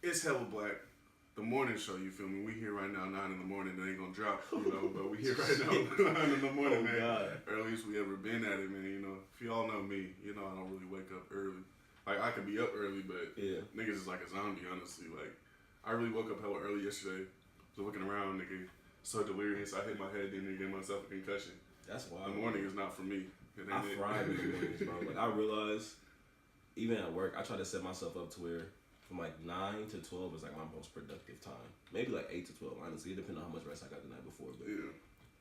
It's hella black. The morning show, you feel me? We here right now, 9 in the morning. They ain't gonna drop, but we here right now, 9 in the morning, man. God. Earliest we ever been at it, man. If you all know me, I don't really wake up early. Like, I could be up early, but niggas is like a zombie, honestly. Like, I really woke up hella early yesterday. Was looking around, nigga, so delirious. I hit my head, didn't even get myself a concussion. That's wild. The morning is not for me. I fried in the mornings, bro. Like, I realized, even at work, I try to set myself up to where from like 9 to 12 is like my most productive time. Maybe like 8 to 12, honestly. It depends on how much rest I got the night before. But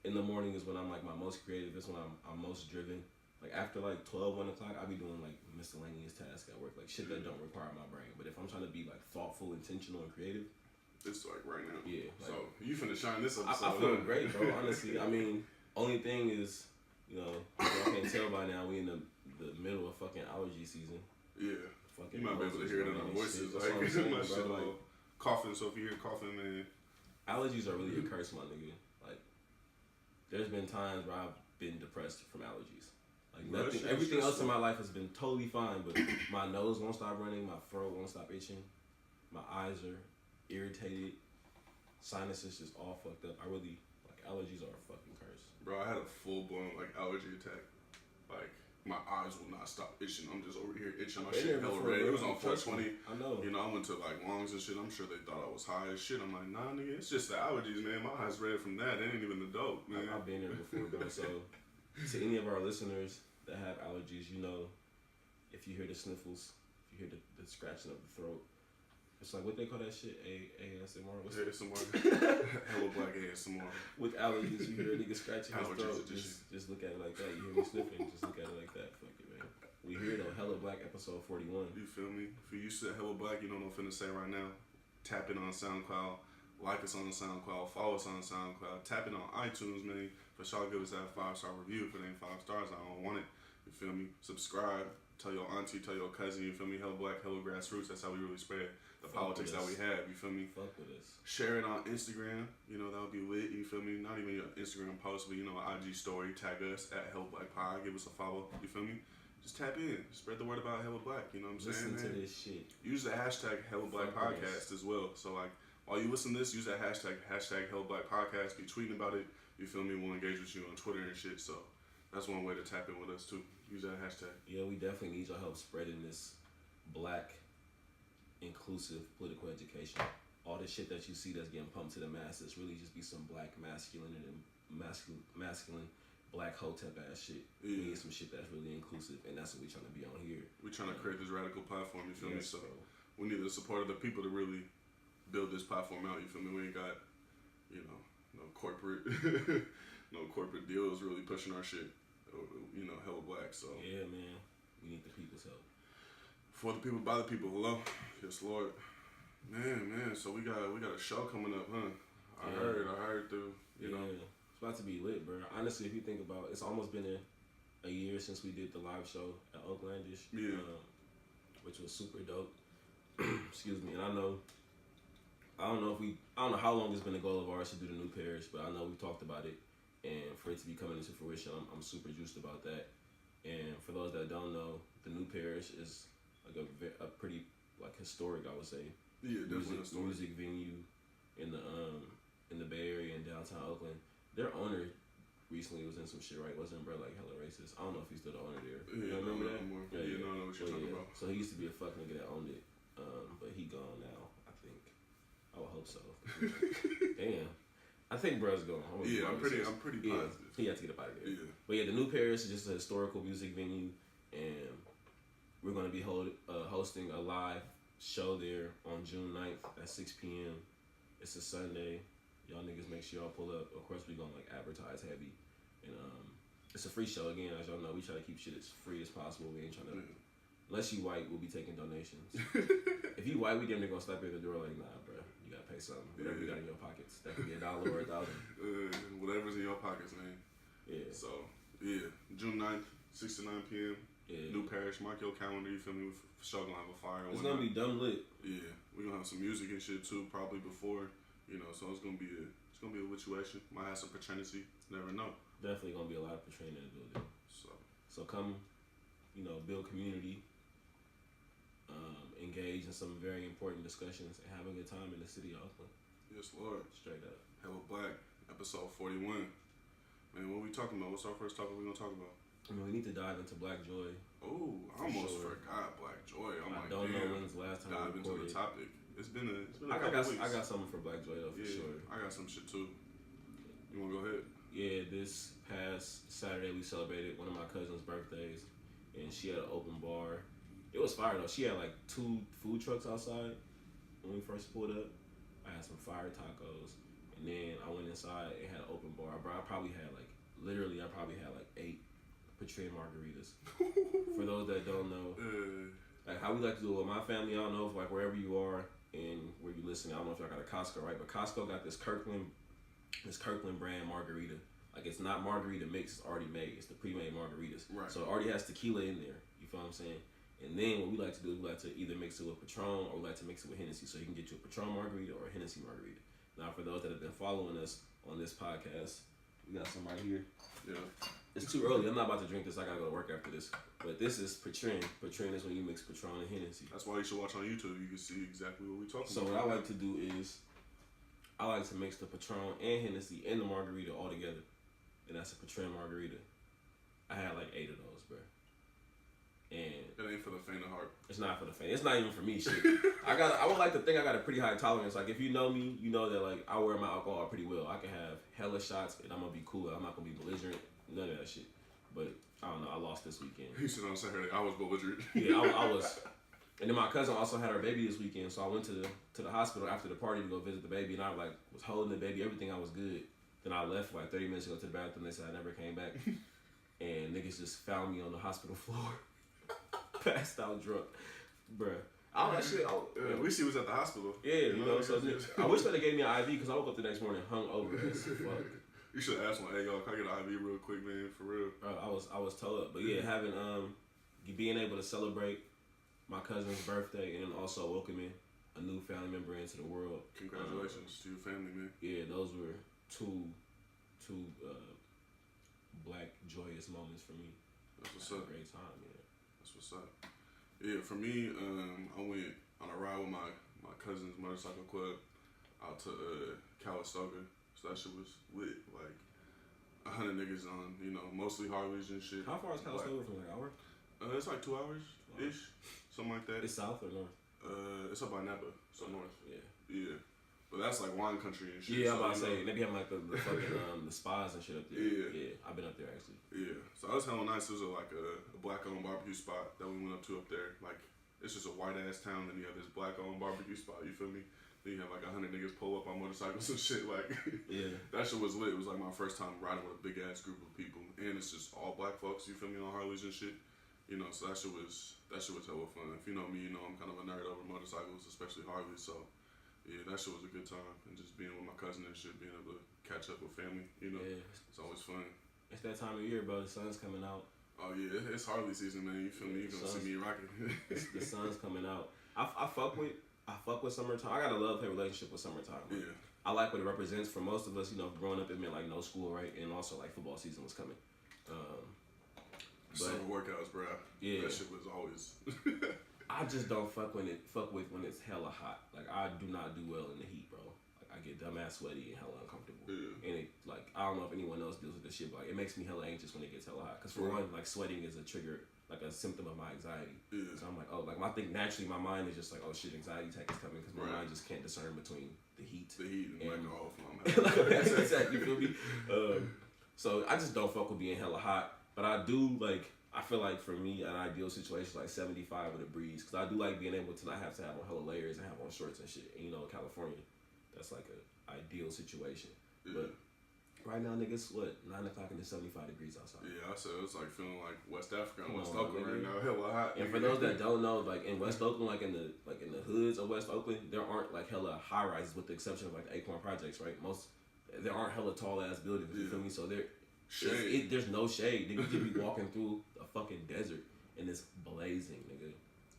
in the morning is when I'm like my most creative. It's when I'm most driven. Like after like 12, 1 o'clock, I be doing like miscellaneous tasks at work. Like shit that don't require my brain. But if I'm trying to be like thoughtful, intentional, and creative. It's like right now. Yeah. Like, so you finna shine this episode. I feel great, bro. Honestly. I mean, only thing is, y'all can't tell by now we in the middle of fucking allergy season. Yeah. Fucking you might be able to hear it in our voices. Like, my shit like coughing, so if you hear coughing, man. Allergies are really a curse, my nigga. Like, there's been times where I've been depressed from allergies. Like, nothing, everything else in my life has been totally fine, but my nose won't stop running, my throat won't stop itching, my eyes are irritated, sinuses just all fucked up. Allergies are a fucking curse. Bro, I had a full-blown, allergy attack. Like, my eyes will not stop itching. I'm just over here itching. My shit hella red. It was on 420. I know. I went to lungs and shit. I'm sure they thought I was high as shit. I'm like, nah, nigga, it's just the allergies, man. My eyes red from that. They ain't even the dope, man. I've been there before, bro. So, to any of our listeners that have allergies, if you hear the sniffles, if you hear the scratching of the throat, it's like, what they call that shit? ASMR? ASMR. Hello, Black ASMR. With allergies, you hear a nigga scratching his throat. Just look at it like that. You hear me sniffing, just look at it like that. Fuck it, man. We here though. Hello Black episode 41. You feel me? If you used to Hello Black, you know what I'm finna say right now. Tap in on SoundCloud. Like us on SoundCloud. Follow us on SoundCloud. Tap in on iTunes, man. For sure, give us that 5-star review. If it ain't 5 stars, I don't want it. You feel me? Subscribe. Tell your auntie, tell your cousin, you feel me? Hello Black, hello grassroots. That's how we really spread the politics that we have, you feel me? Fuck with us. Share it on Instagram, that would be lit, you feel me? Not even your Instagram post, but IG story, tag us at Hello Black Pod, give us a follow, you feel me? Just tap in, spread the word about Hello Black, you know what I'm saying, man? Listen to this shit. Use the hashtag Hello Black Podcast as well. So while you listen to this, use that hashtag Hello Black Podcast, be tweeting about it, you feel me? We'll engage with you on Twitter and shit, so that's one way to tap in with us too. Use that hashtag. Yeah, we definitely need your help spreading this black, inclusive political education. All the shit that you see that's getting pumped to the masses really just be some black masculine black hotep ass shit. Yeah. We need some shit that's really inclusive, and that's what we trying to be on here. We trying to create this radical platform, you feel me? So bro. We need the support of the people to really build this platform out, you feel me? We ain't got, no corporate no corporate deals really pushing our shit. Hella black, so yeah, man, we need the people's help. For the people, by the people. Hello, yes, Lord, man. So we got a show coming up, huh? I heard through, you know, it's about to be lit, bro. Honestly, if you think about it, it's almost been a year since we did the live show at Oakland, which was super dope. Excuse me, and I don't know how long it's been a goal of ours to do the new parish, but I know we've talked about it. And for it to be coming into fruition, I'm super juiced about that. And for those that don't know, the new parish is like a pretty historic, I would say. Yeah, definitely music venue in the Bay Area in downtown Oakland. Their owner recently was in some shit, right? Wasn't bro hella racist? I don't know if he's still the owner there. Yeah, remember that? Yeah, no, I know what you're talking about. So he used to be a fuck nigga that owned it, but he gone now. I think. I would hope so. Damn. I think bro's going. I'm pretty positive. He had to get up out of there. Yeah. But yeah, the new parish is just a historical music venue, and we're going to be hosting a live show there on June 9th at 6 p.m. It's a Sunday. Y'all niggas make sure y'all pull up. Of course, we're going to advertise heavy. And it's a free show. Again, as y'all know, we try to keep shit as free as possible. We ain't trying to... Unless you white, we'll be taking donations. If you white, we damn near gonna slap you at the door like, nah, bro, you gotta pay something. Whatever you got in your pockets. That could be $1 or $1,000. Whatever's in your pockets, man. Yeah. So, June 9th, 6 to 9 p.m. Yeah. New parish, mark your calendar, you feel me? We're for sure gonna have a fire. It's gonna be dumb lit. Yeah. We're gonna have some music and shit too, probably before, so it's gonna be a situation. Might have some fraternity. Never know. Definitely gonna be a lot of fraternity in the building. So come, build community. engage in some very important discussions, and have a good time in the city of Oakland. Yes, Lord. Straight up. Hella Black, episode 41. Man, what we talking about? What's our first topic we gonna talk about? I mean, we need to dive into Black Joy. Oh, I almost forgot Black Joy. I don't know when's the last time dive we into recorded. the topic. It's been a I couple weeks. got something for Black Joy though, for sure. I got some shit too. You wanna go ahead? Yeah, this past Saturday we celebrated one of my cousin's birthdays, and she had an open bar. It was fire though. She had like 2 food trucks outside when we first pulled up. I had some fire tacos, and then I went inside and had an open bar. Bro, I probably had like 8 Patron margaritas. For those that don't know, like how we like to do it with my family, I don't know if like wherever you are and where you listen, I don't know if y'all got a Costco, right? But Costco got this Kirkland brand margarita. Like it's not margarita mix, it's already made. It's the pre-made margaritas. Right. So it already has tequila in there. You feel what I'm saying? And then what we like to do is we like to either mix it with Patron or we like to mix it with Hennessy. So you can get you a Patron margarita or a Hennessy margarita. Now for those that have been following us on this podcast, we got some right here. Yeah. It's too early. I'm not about to drink this. I gotta go to work after this. But this is Patron. Patron is when you mix Patron and Hennessy. That's why you should watch on YouTube. You can see exactly what we talking So about. what I like to do is I like to mix the Patron and Hennessy and the margarita all together. And that's a Patron margarita. I had like 8 of those, bro. And it ain't for the faint of heart. It's not for the faint. It's not even for me, shit. I would like to think I got a pretty high tolerance. Like if you know me, you know that like I wear my alcohol pretty well. I can have hella shots and I'm gonna be cool. I'm not gonna be belligerent. None of that shit. But I don't know. I lost this weekend. You said on Saturday I was belligerent. Yeah, I was. And then my cousin also had her baby this weekend, so I went to the hospital after the party to go visit the baby, and I like was holding the baby. Everything I was good. Then I left like 30 minutes to go to the bathroom. They said I never came back, and niggas just found me on the hospital floor, passed out drunk, bruh. All that shit. At least he was at the hospital. Yeah, you know. So I wish that they gave me an IV because I woke up the next morning hung over as fuck. You should ask one. Hey, y'all, can I get an IV real quick, man? For real. I was told up, but yeah, having being able to celebrate my cousin's birthday and then also welcoming a new family member into the world. Congratulations to your family, man. Yeah, those were two Black joyous moments for me. That's what's up. Great time, yeah. That's what's up. Yeah, for me, I went on a ride with my cousin's motorcycle club out to Calistoga. So that shit was lit. Like 100 niggas on, you know, mostly Harleys and shit. How far is Calistoga from like an hour? It's like 2 hours ish, something like that. It's south or north? It's up by Napa, so north. Yeah. Yeah. But that's like wine country and shit. Yeah, so, I'm about to say maybe have like the fucking the spas and shit up there. Yeah. I've been up there actually. Yeah, so that was hella nice. It was like a black-owned barbecue spot that we went up to up there. Like it's just a white-ass town, and you have this black-owned barbecue spot. You feel me? Then you have like 100 niggas pull up on motorcycles and shit. Like yeah, that shit was lit. It was like my first time riding with a big-ass group of people, and it's just all black folks. You feel me, on Harleys and shit. You know, so that shit was hella fun. If you know me, you know I'm kind of a nerd over motorcycles, especially Harleys. So yeah, that shit was a good time, and just being with my cousin and shit, being able to catch up with family. You know, it's always fun. It's that time of year, bro. The sun's coming out. Oh yeah, it's Harley season, man. You feel me? You gonna see me rocking. The sun's coming out. I fuck with summertime. I got a love-hate relationship with summertime. Right? Yeah. I like what it represents for most of us. You know, growing up, it meant like no school, right? And also like football season was coming. Summer workouts, bro. Yeah, that shit was always. I just don't fuck with when it's hella hot. Like I do not do well in the heat, bro. Like I get dumbass sweaty and hella uncomfortable. Yeah. And it like I don't know if anyone else deals with this shit, but like, it makes me hella anxious when it gets hella hot. Cause for one, like sweating is a trigger, like a symptom of my anxiety. Yeah. So I'm like, oh, like naturally my mind is just like, oh shit, anxiety attack is coming because my mind just can't discern between the heat and like off. Exactly, you feel me? So I just don't fuck with being hella hot, but I do like. I feel like for me, an ideal situation is like 75 with a breeze, because I do like being able to not have to have on hella layers and have on shorts and shit. And you know, in California, that's like an ideal situation. Yeah. But right now, niggas, what 9 o'clock and it's 75 degrees outside. Yeah, I said it's like feeling like West Africa and West Oakland right now, hella hot. And for those that don't know, like in West Oakland, like in the hoods of West Oakland, there aren't like hella high rises, with the exception of like the Acorn projects, right? There aren't hella tall ass buildings. You feel me? So there's no shade. Nigga, you could be walking through a fucking desert and it's blazing, nigga.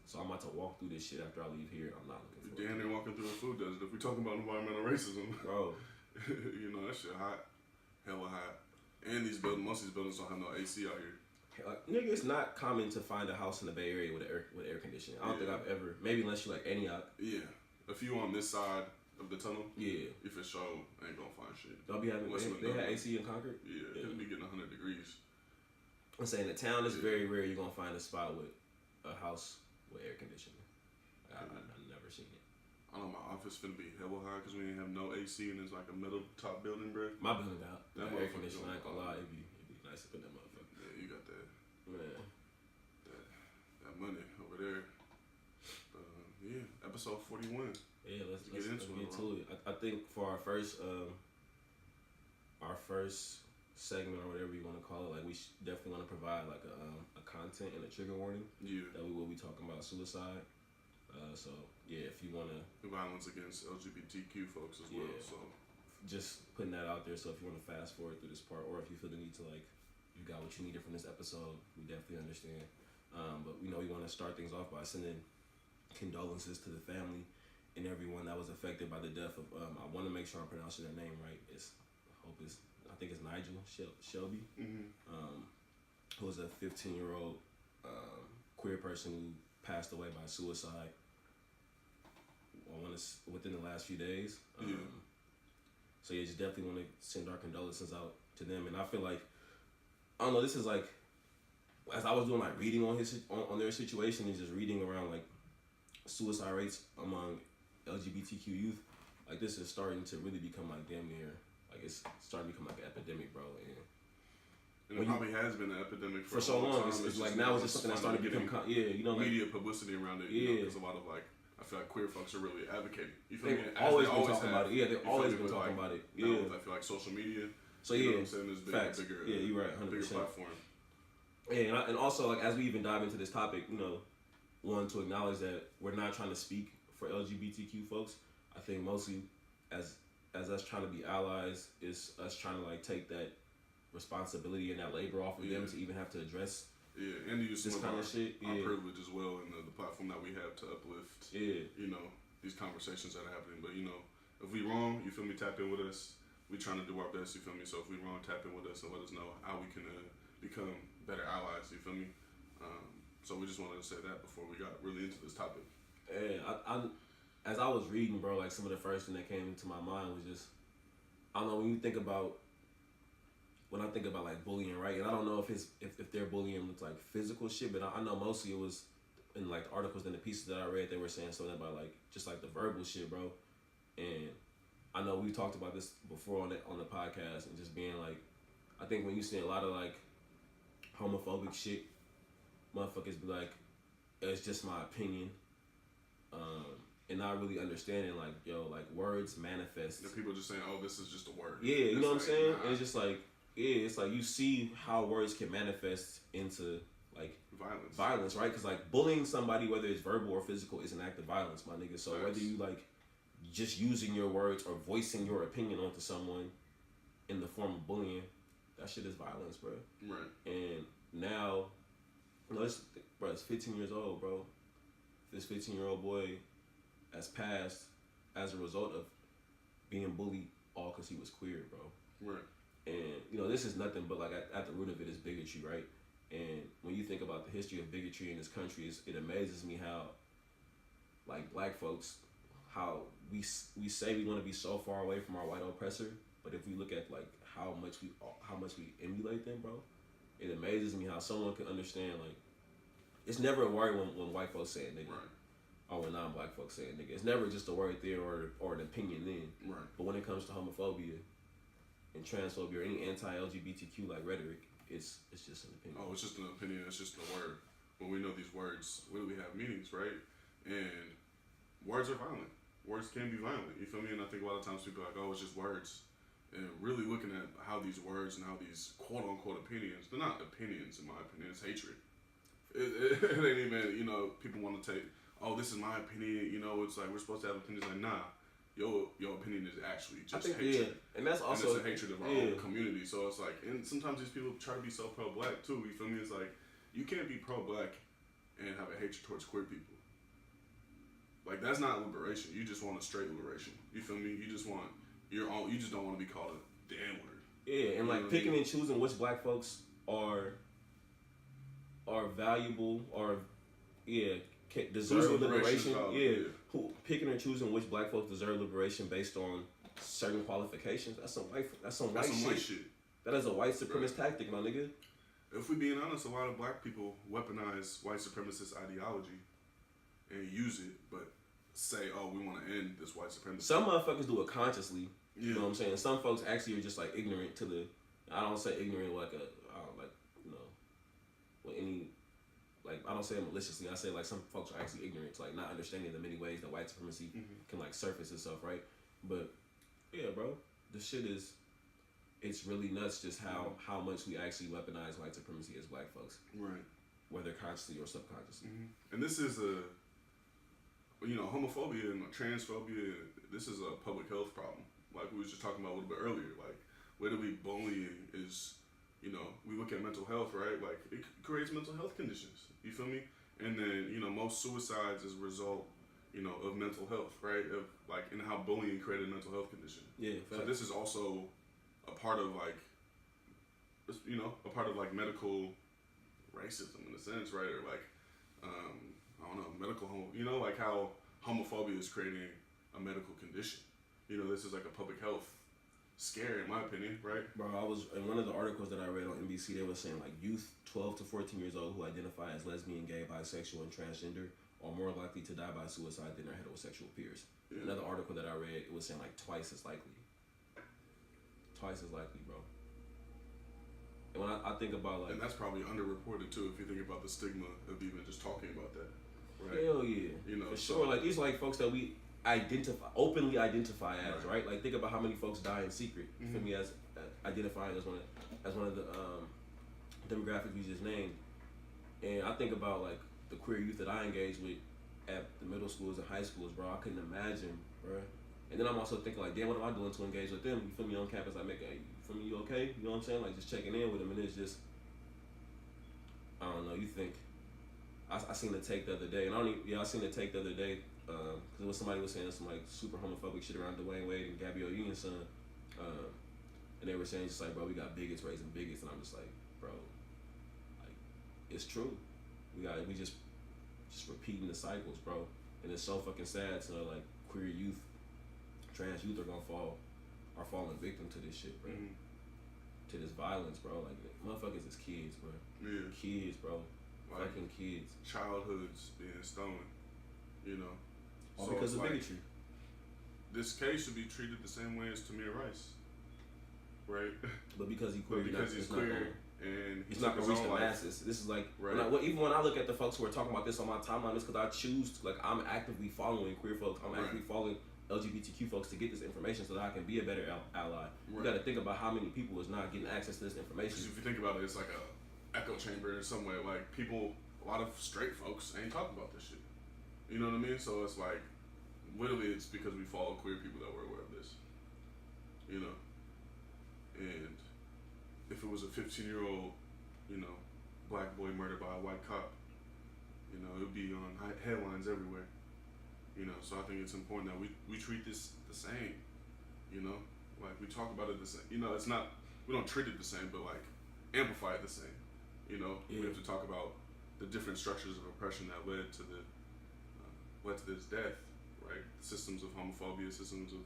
So I'm about to walk through this shit after I leave here. I'm not looking for it. Damn near walking through a food desert. If we're talking about environmental racism, bro, you know that shit hot, hella hot. And most of these buildings don't have no AC out here. like nigga, it's not common to find a house in the Bay Area with air conditioning. I don't think I've ever. Maybe unless you like Antioch. Yeah, if you on this side of the tunnel, yeah, if it's show, ain't gonna find shit. They'll be having. They had AC in Concord. Yeah, it'll be getting 100 degrees. I'm saying the town is very rare. You're gonna find a spot with a house with air conditioning. I've never seen it. I know my office finna be hella high because we didn't have no AC and it's like a middle top building, bro. My building out. That air conditioning, I ain't gonna lie, it'd be nice to put that motherfucker. Yeah, you got that. Man. That money over there. Yeah, episode 41. Yeah, let's get into it. I think for our first segment or whatever you want to call it, like we definitely want to provide like a content and a trigger warning. Yeah. That we will be talking about suicide. So yeah, if you wanna violence against LGBTQ folks as well. So just putting that out there. So if you wanna fast forward through this part, or if you feel the need to like, you got what you needed from this episode, we definitely understand. But we know we want to start things off by sending condolences to the family and everyone that was affected by the death of. I want to make sure I'm pronouncing their name right. I think it's Nigel Shelby, who was a 15-year-old queer person who passed away by suicide. Within the last few days. So yeah, just definitely want to send our condolences out to them. And I feel like, I don't know, this is like, as I was doing like reading on their situation and just reading around like suicide rates among LGBTQ youth, like this is starting to really become like damn near, like it's starting to become like an epidemic, bro. And it probably has been an epidemic for so long. It's like now it's just something that started to become, media publicity around it. Because a lot of like, I feel like queer folks are really advocating. You feel me? Always been talking about it. Yeah, they've always been talking about it. Yeah, I feel like social media. So you know what I'm saying, there's bigger. Yeah, you're right, 100%. Bigger platform. Yeah, and also like as we even dive into this topic, one to acknowledge that we're not trying to speak for LGBTQ folks. I think mostly as us trying to be allies is us trying to like take that responsibility and that labor off of them to even have to address and use this kind of shit. Our privilege as well, and the platform that we have to uplift. These conversations that are happening. But if we wrong, you feel me? Tap in with us. We trying to do our best. You feel me? So if we wrong, tap in with us and let us know how we can become better allies. You feel me? So we just wanted to say that before we got really into this topic. And I as I was reading, bro, like some of the first thing that came into my mind was just, I don't know, when I think about like bullying, right? And I don't know if their bullying was like physical shit, but I know mostly it was in like the articles and the pieces that I read, they were saying something about like just like the verbal shit, bro. And I know we talked about this before on the podcast, and just being like, I think when you see a lot of like homophobic shit, motherfuckers be like, it's just my opinion. And not really understanding like, like words manifest. The people just saying, oh, this is just a word. Yeah, you know what I'm saying? Nah. And it's just like, it's like you see how words can manifest into like violence, right? Because like bullying somebody, whether it's verbal or physical, is an act of violence, my nigga. So whether you like just using your words or voicing your opinion onto someone in the form of bullying, that shit is violence, bro. Right. And now, it's 15 years old, bro. This 15-year-old boy has passed as a result of being bullied all because he was queer, bro. Right. And, this is nothing but, like, at the root of it is bigotry, right? And when you think about the history of bigotry in this country, it amazes me how, like, black folks, how we say we want to be so far away from our white oppressor, but if we look at, like, how much we emulate them, bro, it amazes me how someone can understand, like, it's never a word when white folks say it, nigga. Right. Or when non-black folks say it, nigga. It's never just a word there or an opinion then. Right. But when it comes to homophobia and transphobia or any anti-LGBTQ like rhetoric, it's just an opinion. Oh, it's just an opinion. It's just a word. When we know these words really have meanings, right? And words are violent. Words can be violent. You feel me? And I think a lot of times people are like, oh, it's just words. And really looking at how these words and how these quote-unquote opinions, they're not opinions in my opinion, it's hatred. It ain't even, people want to take, oh, this is my opinion, it's like we're supposed to have opinions. Like, nah, your opinion is actually just hatred. Yeah. And that's also, and it's a hatred of our own community. So it's like, and sometimes these people try to be so pro-black too, you feel me? It's like, you can't be pro-black and have a hatred towards queer people. Like, that's not liberation. You just want a straight liberation. You feel me? You just want your own, you just don't want to be called a damn word. Yeah, and like picking and choosing which black folks are are valuable or deserve liberation. Who picking and choosing which black folks deserve liberation based on certain qualifications? That's some white shit. That is a white supremacist tactic, my nigga. If we being honest, a lot of black people weaponize white supremacist ideology and use it, but say, "Oh, we want to end this white supremacy." Some motherfuckers do it consciously. You know what I'm saying? Some folks actually are just like ignorant to the. I don't say ignorant like I don't say it maliciously. I say like some folks are actually ignorant to like not understanding the many ways that white supremacy can like surface itself, right? But yeah, bro, the shit is. It's really nuts just how much we actually weaponize white supremacy as black folks. Right. Whether consciously or subconsciously. And this is homophobia and transphobia, this is a public health problem. Like we was just talking about a little bit earlier. Like, literally bullying is, we look at mental health, right? Like, it creates mental health conditions. You feel me? And then, most suicides is a result, of mental health, right? Of, like, and how bullying created a mental health condition. Yeah. So this is also a part of medical racism in a sense, right? Or like, I don't know, medical like how homophobia is creating a medical condition. This is like a public health scare, in my opinion, right? Bro, I was in one of the articles that I read on NBC. They were saying like youth 12 to 14 years old who identify as lesbian, gay, bisexual, and transgender are more likely to die by suicide than their heterosexual peers. Yeah. Another article that I read, it was saying like twice as likely. Twice as likely, bro. And when I think about like, and that's probably underreported too. If you think about the stigma of even just talking about that, right? Hell yeah, for sure. Like these are like folks that we openly identify as, right? Like think about how many folks die in secret. You feel me? As identifying as one of the demographics you just named. And I think about like the queer youth that I engage with at the middle schools and high schools, bro. I couldn't imagine, bro. And then I'm also thinking like, damn, what am I doing to engage with them? You feel me on campus? You feel me? You okay? You know what I'm saying? Like just checking in with them, and it's just, I don't know. You think? I seen the take the other day, and I seen the take the other day because it was somebody was saying some like super homophobic shit around Dwayne Wade and Gabrielle Union's son, and they were saying just like, bro, we got bigots raising bigots, and I'm just like, bro, like it's true. We just repeating the cycles, bro, and it's so fucking sad to like queer youth. Trans youth are falling victim to this shit, bro. To this violence, bro. Like motherfuckers is kids, bro. Yeah. Kids, bro. Like, fucking kids. Childhoods being stolen, All so because of bigotry. This case should be treated the same way as Tamir Rice, right? But because he's queer, he's queer, and he's not gonna reach the masses. This is like, right. Even when I look at the folks who are talking about this on my timeline, it's because I choose to, like, I'm actively following queer folks. I'm actively following LGBTQ folks to get this information so that I can be a better ally. Right. You got to think about how many people is not getting access to this information. Because if you think about it, it's like a echo chamber in some way. Like a lot of straight folks ain't talking about this shit. You know what I mean? So it's like, literally, it's because we follow queer people that we're aware of this. And if it was a 15-year-old, black boy murdered by a white cop, it would be on headlines everywhere. So I think it's important that we treat this the same, like we talk about it the same. It's not, we don't treat it the same, but like amplify it the same. We have to talk about the different structures of oppression that led to this death, right? Systems of homophobia, systems of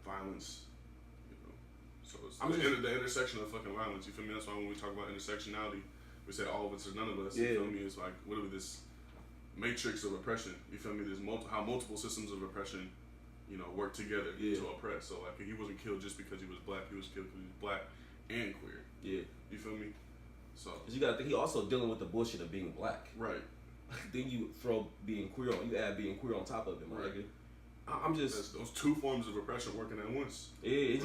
violence. So it's the intersection of fucking violence. You feel me? That's why when we talk about intersectionality, we say all of us or none of us. You feel me? It's like literally this matrix of oppression. You feel me? There's how multiple systems of oppression, work together to oppress. So like, he wasn't killed just because he was black. He was killed because he was black and queer. Yeah. You feel me? So. Because you gotta think, he also dealing with the bullshit of being black. Right. Then you throw being queer on. You add being queer on top of it, my nigga. I'm just. That's those two forms of oppression working at once. Yeah.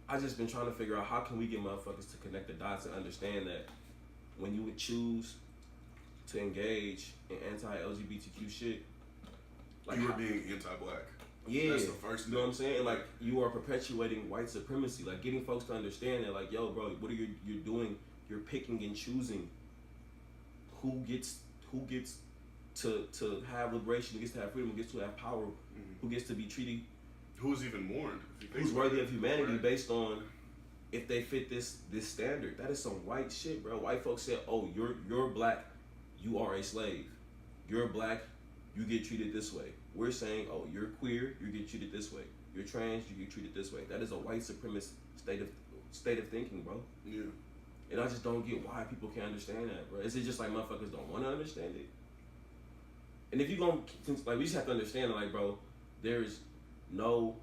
I just been trying to figure out how can we get motherfuckers to connect the dots and understand that when you would choose to engage in anti-LGBTQ shit, like you were being anti-black. Yeah, that's the first thing. You know what I'm saying? Like you are perpetuating white supremacy. Like getting folks to understand that, like, yo, bro, what are you're doing? You're picking and choosing who gets to have liberation, who gets to have freedom, who gets to have power, who gets to be treated. Who's even mourned? Who's worthy of humanity based on if they fit this standard. That is some white shit, bro. White folks said, oh, you're black, you are a slave. You're black, you get treated this way. We're saying, oh, you're queer, you get treated this way. You're trans, you get treated this way. That is a white supremacist state of thinking, bro. Yeah. And I just don't get why people can't understand that, bro. Is it just like motherfuckers don't want to understand it? And if you gonna, like, we just have to understand, like, bro, there's no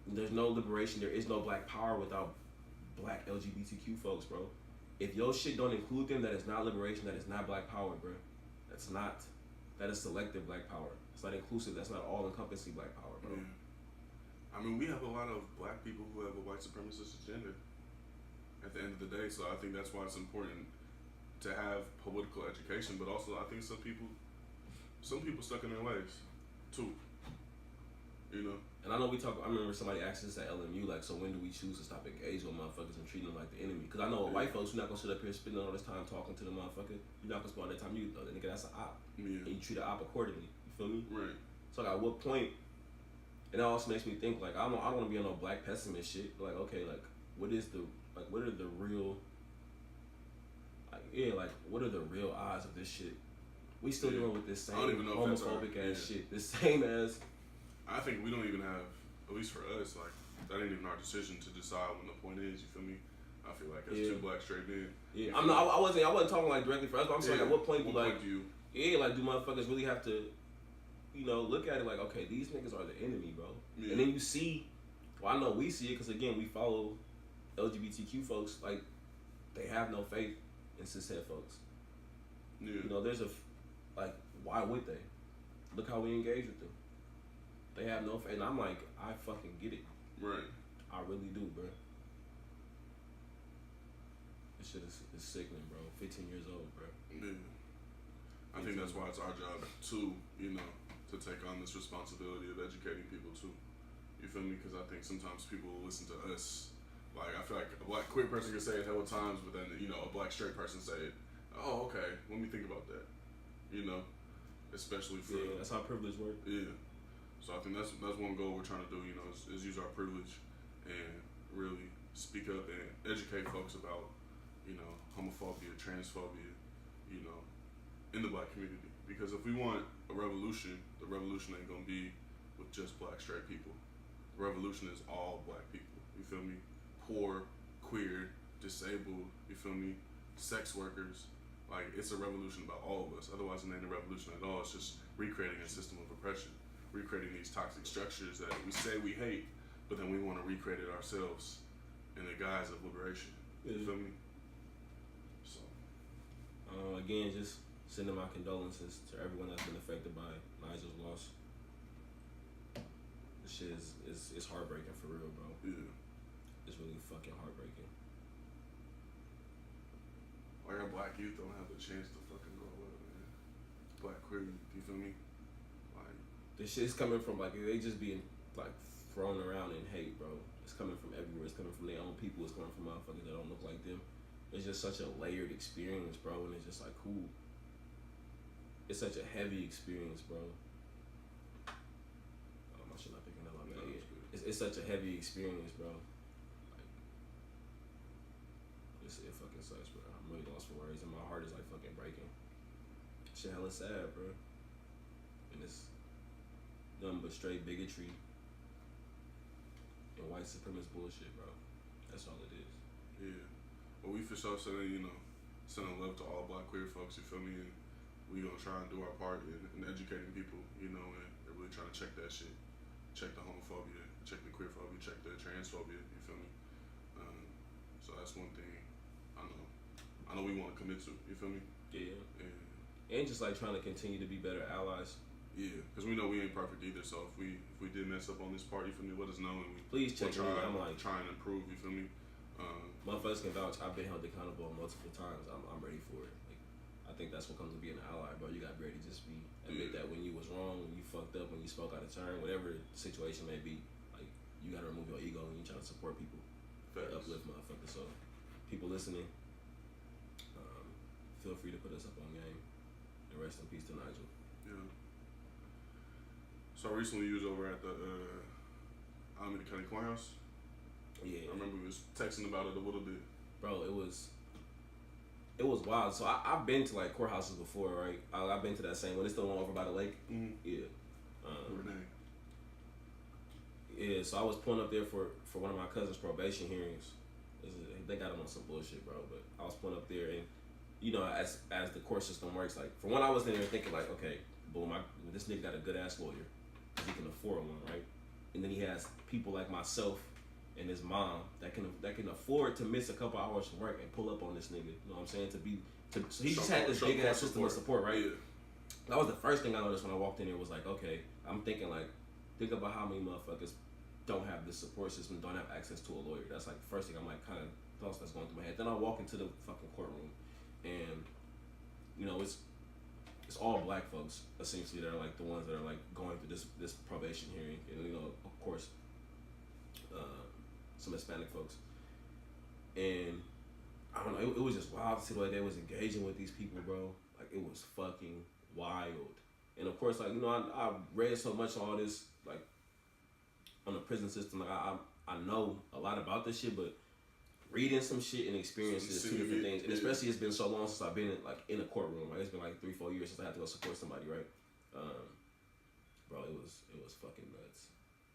liberation. There is no black power without black LGBTQ folks, bro. If your shit don't include them, that is not liberation. That is not black power, bro. That's not. That is selective black power. It's not inclusive. That's not all-encompassing black power, bro. Yeah. I mean, we have a lot of black people who have a white supremacist agenda at the end of the day, so I think that's why it's important to have political education, but also I think some people stuck in their ways too, you know. And I know I remember somebody asked us at LMU, like, so when do we choose to stop engaging with motherfuckers and treating them like the enemy? Because I know white folks, you're not gonna sit up here spending all this time talking to the motherfucker. You're not gonna spend all that time, the nigga, that's an op. Yeah. And you treat an op accordingly. You feel me? Right. So like, at what point? And that also makes me think, like, I don't want to be on no black pessimist shit. But like, okay, like, what are the real, what are the real odds of this shit? We still dealing with this same homophobic ass shit. The same as. I think we don't even have, at least for us, like, that ain't even our decision to decide when the point is. You feel me? I feel like as two black straight men. Yeah. I wasn't talking like directly for us, but I'm saying at what point do do motherfuckers really have to, look at it like, okay, these niggas are the enemy, bro. Yeah. And then you see, well, I know we see it because again we follow LGBTQ folks, like, they have no faith in cishet folks. Yeah. There's why would they? Look how we engage with them. They have no faith, and I'm like, I fucking get it. Right. I really do, bro. This shit is sickening, bro. 15 years old, bro. Yeah. I think that's why it's our job to take on this responsibility of educating people too. You feel me? Because I think sometimes people will listen to us. Like, I feel like a black queer person can say it hell of times, but then, a black straight person say it. Oh, okay. Let me think about that. Especially for... Yeah, that's how privilege works. Yeah. So I think that's one goal we're trying to do, is use our privilege and really speak up and educate folks about, homophobia, transphobia, in the black community. Because if we want a revolution, the revolution ain't gonna be with just black straight people. The revolution is all black people. You feel me? Poor, queer, disabled, you feel me? Sex workers. Like, it's a revolution about all of us. Otherwise, it ain't a revolution at all. It's just recreating a system of oppression. Recreating these toxic structures that we say we hate, but then we want to recreate it ourselves in the guise of liberation. You feel me? So, again, just sending my condolences to everyone that's been affected by Nigel's loss. This shit is heartbreaking for real, bro. Yeah. It's really fucking heartbreaking. Like, our black youth don't have the chance to fucking grow up, man. Black queer youth, you feel me? This shit's coming from, like, they just being, like, thrown around in hate, bro. It's coming from everywhere. It's coming from their own people. It's coming from motherfuckers that don't look like them. It's just such a layered experience, bro, and it's just, like, cool. It's such a heavy experience, bro. Oh, my shit not picking up on that yet. It's such a heavy experience, bro. Like, it fucking sucks, bro. I'm really lost for words, and my heart is, like, fucking breaking. Shit hella sad, bro. And it's nothing but straight bigotry and white supremacist bullshit, bro. That's all it is. Yeah. Well, we for sure sending love to all black queer folks, you feel me? And we gonna try and do our part in educating people, and really trying to check that shit. Check the homophobia, check the queerphobia, check the transphobia, you feel me? So that's one thing I know we want to commit to, you feel me? Yeah. And just like trying to continue to be better allies. Yeah, because we know we ain't perfect either. So if we did mess up on this part, you feel me? Let us know, and please check me. I'm like trying to improve. You feel me? Motherfuckers can vouch. I've been held accountable multiple times. I'm ready for it. Like, I think that's what comes to being an ally, bro. You got to be ready to just admit that when you was wrong, when you fucked up, when you spoke out of turn, whatever the situation may be. Like, you got to remove your ego when you trying to support people, uplift motherfuckers. So people listening, feel free to put us up on game. And rest in peace to Nigel. Yeah. So recently you was over at the Alameda County Courthouse. Yeah. I remember we was texting about it a little bit. Bro, it was wild. So I've been to like courthouses before, right? I've been to that same one. It's the one over by the lake. Mm-hmm. Yeah. Renee. Yeah, so I was pulling up there for one of my cousin's probation hearings. They got him on some bullshit, bro. But I was pulling up there, and you know, as the court system works, like for one, I was in there thinking like, okay, boom, this nigga got a good ass lawyer, 'cause he can afford one, right? And then he has people like myself and his mom that can afford to miss a couple hours from work and pull up on this nigga. You know what I'm saying? So he just had this big ass system of support, right? Yeah. That was the first thing I noticed when I walked in there. Was like, okay, I'm thinking like, think about how many motherfuckers don't have this support system, don't have access to a lawyer. That's like the first thing I'm like kind of thoughts that's going through my head. Then I walk into the fucking courtroom, and you know it's all black folks essentially that are like the ones that are like going through this probation hearing, and you know of course some Hispanic folks, and I don't know, it was just wild to see the way they was engaging with these people, bro. Like it was fucking wild. And of course, like, you know, I read so much on all this, like on the prison system. Like I know a lot about this shit, but reading some shit and experiencing is two different things. And especially it's been so long since I've been in a courtroom. Like it's been like 3-4 years since I had to go support somebody, right? Bro, it was fucking nuts.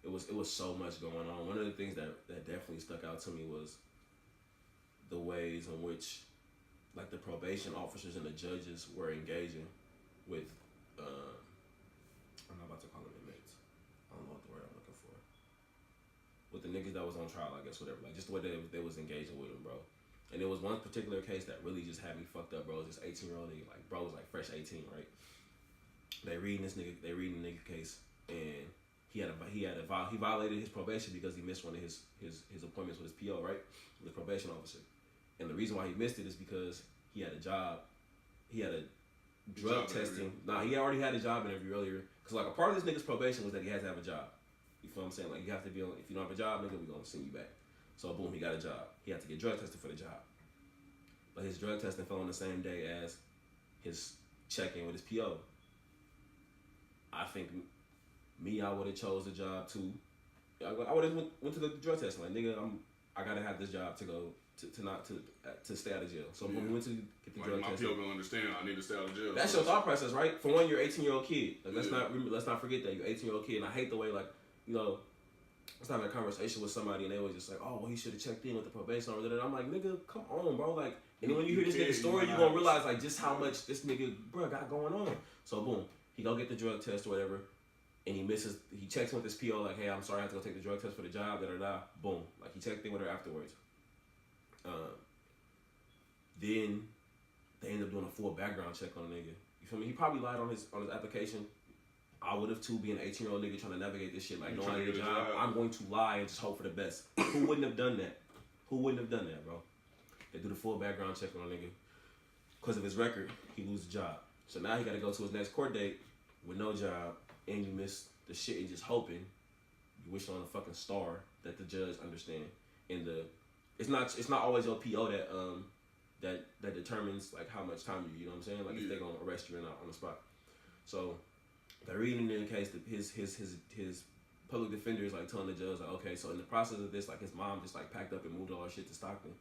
It was so much going on. One of the things that definitely stuck out to me was the ways in which like the probation officers and the judges were engaging with I'm not about to call them inmates. I don't know what the word I'm looking for. With the niggas that was on trial, I guess, whatever. Like just the way they was engaging with them, bro. And there was one particular case that really just had me fucked up, bro. It was this 18-year-old nigga, like bro was like fresh 18, right? They reading the nigga case, and he violated his probation because he missed one of his appointments with his PO, right? With the probation officer. And the reason why he missed it is because he had a job. He had a drug testing. He already had a job interview earlier. Cause like a part of this nigga's probation was that he has to have a job. You feel what I'm saying? Like you have to be on. If you don't have a job, nigga, we gonna send you back. So boom, he got a job. He had to get drug tested for the job. But his drug testing fell on the same day as his check-in with his PO. I think I would have chose the job too. I would have went to the drug test. Like nigga, I gotta have this job to go to stay out of jail. So when we went to get the drug test, my PO gonna understand. I need to stay out of jail. That's your thought process, right? For one, you're an 18-year-old kid. Like let's not forget that you're an 18-year-old kid. And I hate the way like you know. I was having a conversation with somebody and they was just like, oh, well, he should have checked in with the probation officer. I'm like, nigga, come on, bro. Like, and then when you hear this nigga's story, you gonna realize like just how much this nigga, bro, got going on. So boom, he go get the drug test or whatever, and he checks in with his PO like, hey, I'm sorry, I have to go take the drug test for the job, Boom, like he checked in with her afterwards. Then they end up doing a full background check on the nigga. You feel me? He probably lied on his application. I would have too, being an 18-year-old nigga trying to navigate this shit. Like, no, I need a job. I'm going to lie and just hope for the best. Who wouldn't have done that? Who wouldn't have done that, bro? They do the full background check on a nigga. Because of his record, he loses the job. So now he got to go to his next court date with no job, and you miss the shit and just hoping. You wish on a fucking star that the judge understand. And it's not always your PO that determines like how much time you know what I'm saying? Like if they're gonna arrest you or not on the spot. So they're reading in the case that his public defender is like telling the judge like, okay, so in the process of this, like his mom just like packed up and moved all her shit to Stockton.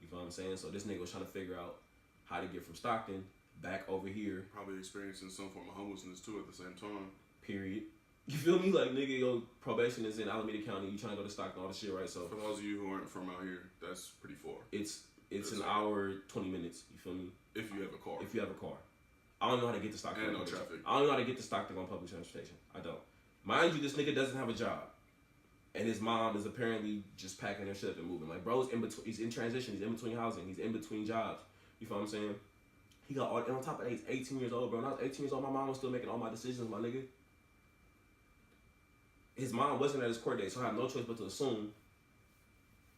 You feel what I'm saying? So this nigga was trying to figure out how to get from Stockton back over here. Probably experiencing some form of homelessness too at the same time. Period. You feel me? Like nigga, your probation is in Alameda County. You trying to go to Stockton, all this shit, right? So for those of you who aren't from out here, that's pretty far. It's an hour 20 minutes. You feel me? If you have a car. If you have a car. I don't know how to get to Stockton. And no traffic. I don't know how to get to Stockton on public transportation. I don't. Mind you, this nigga doesn't have a job. And his mom is apparently just packing her shit up and moving. Like, bro's in between. He's in transition. He's in between housing. He's in between jobs. You feel what I'm saying? He got all, and on top of that, he's 18 years old, bro. When I was 18 years old, my mom was still making all my decisions, my nigga. His mom wasn't at his court date, so I have no choice but to assume.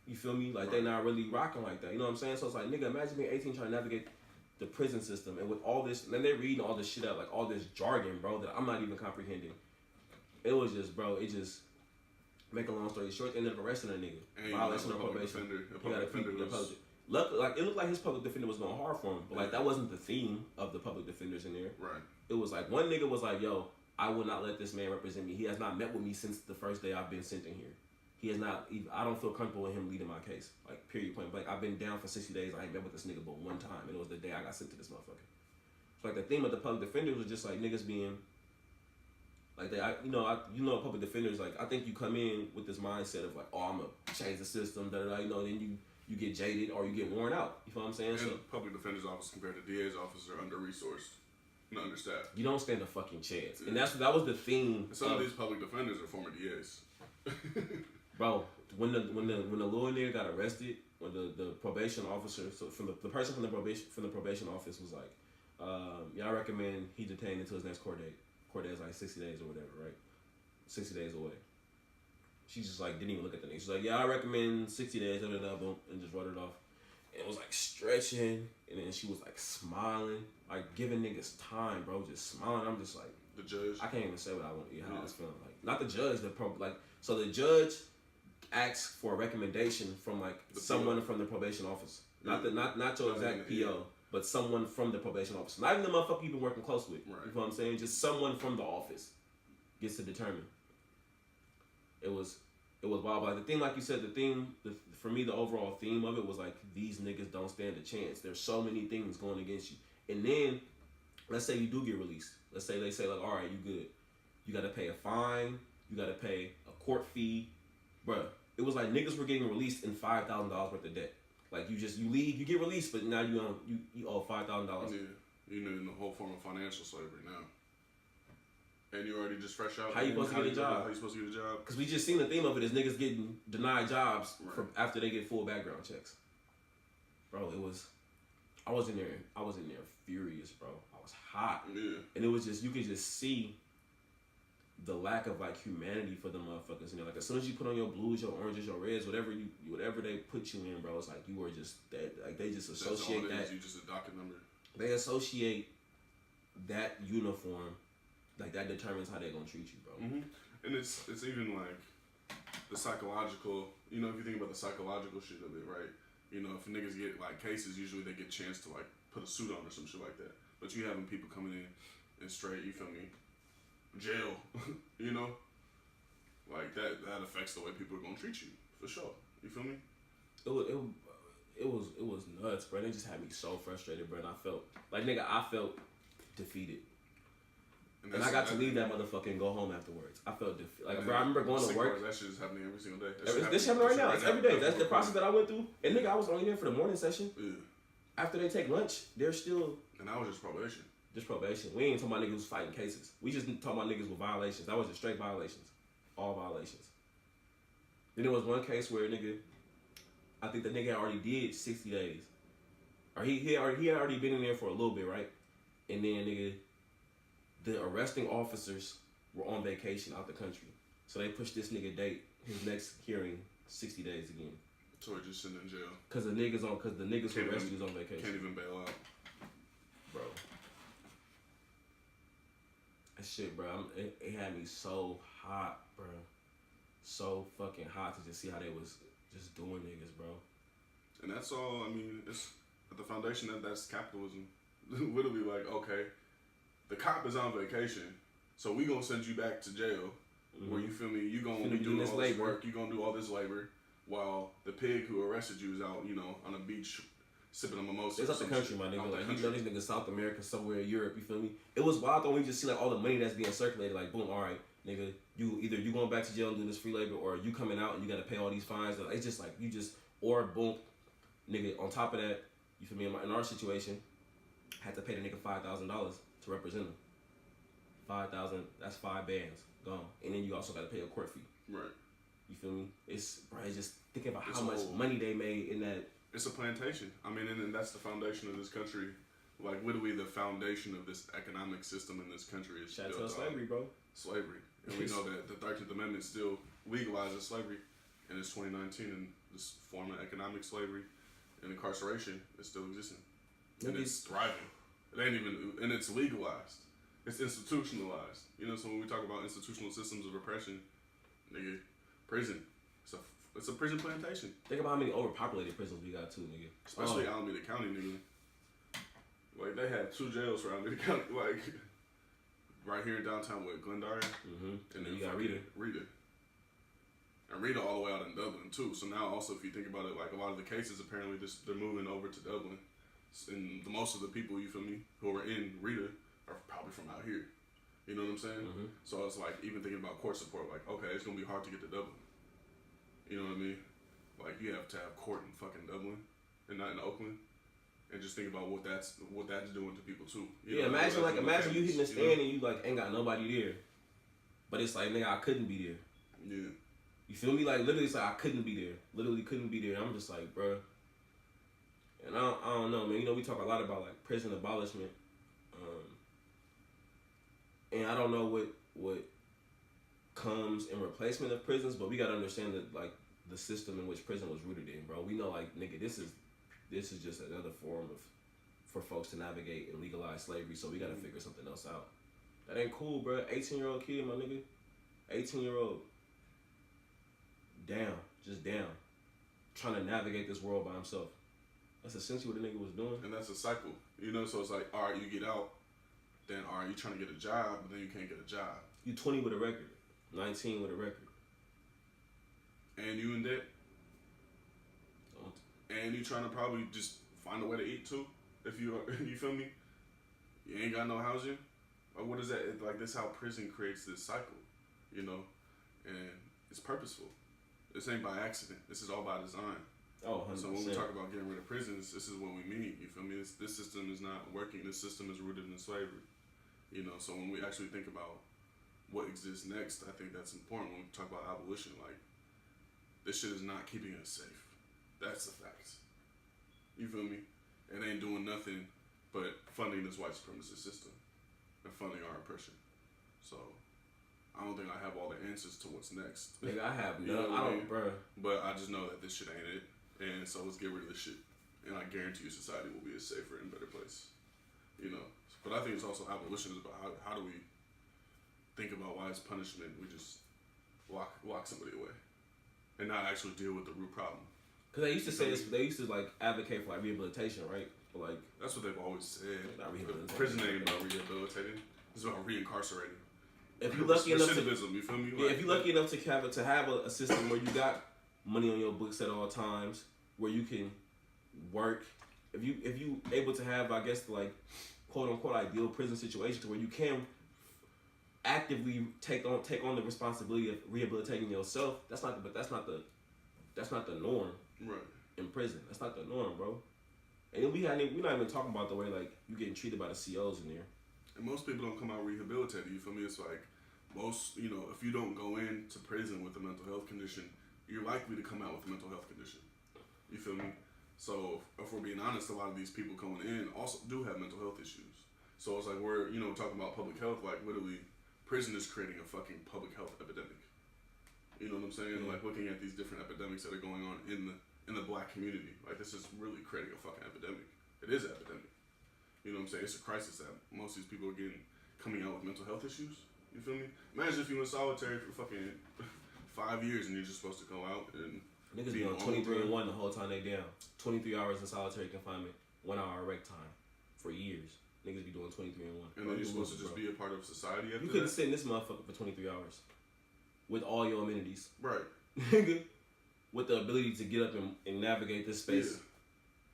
You feel me? Like, they not really rocking like that. You know what I'm saying? So it's like, nigga, imagine being 18 trying to navigate the prison system, and with all this, and then they're reading all this shit out, like all this jargon, bro, that I'm not even comprehending. It was just, bro, it just, make a long story short, they ended up arresting a nigga. And violation of probation. Look, like, it looked like his public defender was going hard for him, but like that wasn't the theme of the public defenders in there. Right. It was like, one nigga was like, yo, I will not let this man represent me. He has not met with me since the first day I've been sent in here. He is not. I don't feel comfortable with him leading my case. Like, period, point blank. I've been down for 60 days. I ain't been with this nigga but one time, and it was the day I got sent to this motherfucker. So, like, the theme of the public defenders was just like niggas being like public defenders. Like, I think you come in with this mindset of like, oh, I'm gonna change the system, da da da. You know, and then you get jaded or you get worn out. You feel what I'm saying? And so, public defender's office compared to DA's office are under resourced. Understaffed. You don't stand a fucking chance, and that was the theme. Some of these public defenders are former DAs. Bro, when the little nigga got arrested, when the probation officer, so from the person from the probation office was like, yeah, I recommend he detained until his next court date. Court date is like 60 days or whatever, right? 60 days away. She just like didn't even look at the nigga. She's like, yeah, I recommend 60 days, da da da, boom, and just wrote it off. And it was like stretching, and then she was like smiling, like giving niggas time, bro, just smiling. I'm just like, the judge. I can't even say what I want, how I was feeling. Like, not the judge, so the judge asks for a recommendation from like someone from the probation office, not your exact PO, but someone from the probation office, not even the motherfucker you've been working close with. Right. You know what I'm saying? Just someone from the office gets to determine. It was wild. But like, the thing, like you said, for me, the overall theme of it was like, these niggas don't stand a chance. There's so many things going against you. And then, let's say you do get released. Let's say they say like, all right, you good. You got to pay a fine. You got to pay a court fee. Bruh, it was like niggas were getting released in $5,000 worth of debt. Like, you leave, you get released, but now you owe $5,000. Yeah, you're in the whole form of financial slavery now. And you already just fresh out. How you supposed to get a job? How you supposed to get a job? Because we just seen the theme of it is niggas getting denied jobs after they get full background checks. Bro, I was in there furious, bro. I was hot. Yeah. And it was just, you could just see the lack of like humanity for the motherfuckers. You know, like as soon as you put on your blues, your oranges, your reds, whatever they put you in, bro, it's like you were just dead. Like they just associate that. You just a docket number. They associate that uniform. Like, that determines how they're gonna treat you, bro. Mm-hmm. And it's even like the psychological, you know, if you think about the psychological shit of it, right? You know, if niggas get like cases, usually they get a chance to like put a suit on or some shit like that. But you having people coming in and straight, you feel me, jail, you know? Like that affects the way people are gonna treat you, for sure. You feel me? It was nuts, bro. It just had me so frustrated, bro. And I felt defeated. And I got to leave that motherfucker and go home afterwards. I felt like, bro, I remember going to work. That shit is happening every single day. This happening right now. It's every day. That's the process that I went through. And nigga, I was only there for the morning session. Yeah. After they take lunch, they're still. And that was just probation. Just probation. We ain't talking about niggas fighting cases. We just talking about niggas with violations. That was just straight violations. All violations. Then there was one case where nigga, I think the nigga already did 60 days. Or he had already been in there for a little bit, right? And then nigga, the arresting officers were on vacation out the country. So they pushed this nigga date, his next hearing, 60 days again. So we're just sitting in jail. Cause the niggas who arrested is on vacation. Can't even bail out. Bro. That shit, bro, it had me so hot, bro. So fucking hot to just see how they was just doing niggas, bro. And that's all, I mean, it's at the foundation that's capitalism. Literally like, okay, the cop is on vacation, so we gonna send you back to jail, where you feel me, you gonna be doing all this work, you gonna do all this labor, while the pig who arrested you is out, you know, on a beach sipping a mimosa. It's out the country, my nigga. Like, you know these niggas South America, somewhere in Europe, you feel me? It was wild though when you just see like all the money that's being circulated, like boom, all right, nigga, you going back to jail and doing this free labor, or you coming out and you gotta pay all these fines. It's just like, or boom, nigga, on top of that, you feel me, in our situation, had to pay the nigga $5,000 to represent him. 5,000, that's 5 bands gone, and then you also got to pay a court fee. Right. You feel me? It's just thinking about how much money they made in that. It's a plantation. I mean, and that's the foundation of this country. Like, literally, the foundation of this economic system in this country is built slavery, bro. Slavery, and we know that the 13th Amendment still legalizes slavery, and it's 2019, and this form of economic slavery and incarceration is still existing, and it's thriving. It ain't even, and it's legalized. It's institutionalized. You know, so when we talk about institutional systems of oppression, nigga, prison. It's a prison plantation. Think about how many overpopulated prisons we got too, nigga. Especially Alameda County, nigga. Like, they have 2 jails for Alameda County. Like, right here in downtown with Glendarden. Mm-hmm. And then you got Rita. Rita. And Rita all the way out in Dublin too. So now also if you think about it, like a lot of the cases apparently they're moving over to Dublin. And most of the people, you feel me, who are in Rita are probably from out here. You know what I'm saying? Mm-hmm. So it's like even thinking about court support, like okay, it's gonna be hard to get to Dublin. You know what I mean? Like you have to have court in fucking Dublin and not in Oakland. And just think about what that's doing to people too. You know, imagine you hitting the stand and you like ain't got nobody there. But it's like, nigga, I couldn't be there. Yeah. You feel me? Like, literally, it's like, I couldn't be there. Literally couldn't be there. I'm just like, bro. And I don't know, man. You know, we talk a lot about, like, prison abolishment. And I don't know what comes in replacement of prisons, but we got to understand that, like, the system in which prison was rooted in, bro. We know, like, nigga, this is just another form for folks to navigate and legalize slavery, so we got to figure something else out. That ain't cool, bro. 18-year-old kid, my nigga. 18-year-old. Down. Just down. Trying to navigate this world by himself. That's essentially what the nigga was doing. And that's a cycle. You know, so it's like, all right, you get out. Then, all right, you trying to get a job, but then you can't get a job. You 20 with a record. 19 with a record. And you in debt. And you trying to probably just find a way to eat, too. If you feel me? You ain't got no housing. Or what is that? Like, this how prison creates this cycle, you know? And it's purposeful. This ain't by accident. This is all by design. Oh, 100%. So when we talk about getting rid of prisons, this is what we mean. You feel me? This system is not working. This system is rooted in slavery. You know, so when we actually think about what exists next, I think that's important when we talk about abolition. Like, this shit is not keeping us safe. That's the fact. You feel me? It ain't doing nothing but funding this white supremacist system and funding our oppression. So I don't think I have all the answers to what's next. Nigga, I have You know none. what I mean? don't, bro. But I just know that this shit ain't it. And so let's get rid of this shit. And I guarantee you society will be a safer and better place. You know? But I think it's also abolition is about how do we think about why it's punishment. We just lock somebody away. And not actually deal with the root problem. Because they used to say this, they used to like advocate for like rehabilitation, right? But like, that's what they've always said. Not rehabilitation. Prison ain't about rehabilitating. It's about reincarcerating. If you're lucky enough to, you feel me? Yeah, if you're lucky enough to have a system where you got money on your books at all times, where you can work, if you able to have, I guess, like quote unquote ideal prison situation to where you can actively take on the responsibility of rehabilitating yourself, that's not the norm. Right. In prison, that's not the norm, bro. And we're not even talking about the way like you getting treated by the COs in there. And most people don't come out rehabilitated. You feel me? It's like most, you know, if you don't go into prison with a mental health condition, you're likely to come out with a mental health condition. You feel me? So if we're being honest, a lot of these people coming in also do have mental health issues. So it's like we're, you know, talking about public health, like literally prison is creating a fucking public health epidemic. You know what I'm saying? Yeah. Like looking at these different epidemics that are going on in the black community. Like this is really creating a fucking epidemic. It is an epidemic. You know what I'm saying? It's a crisis that most of these people are coming out with mental health issues. You feel me? Imagine if you were in solitary for fucking 5 years and you're just supposed to go out and niggas be on 23 and 1 the whole time they down. 23 hours in solitary confinement, 1 hour rec time for years. Niggas be doing 23 and 1. And then you're supposed to just be a part of society after You couldn't sit in this motherfucker for 23 hours with all your amenities. Right. Nigga. With the ability to get up and navigate this space. Yeah.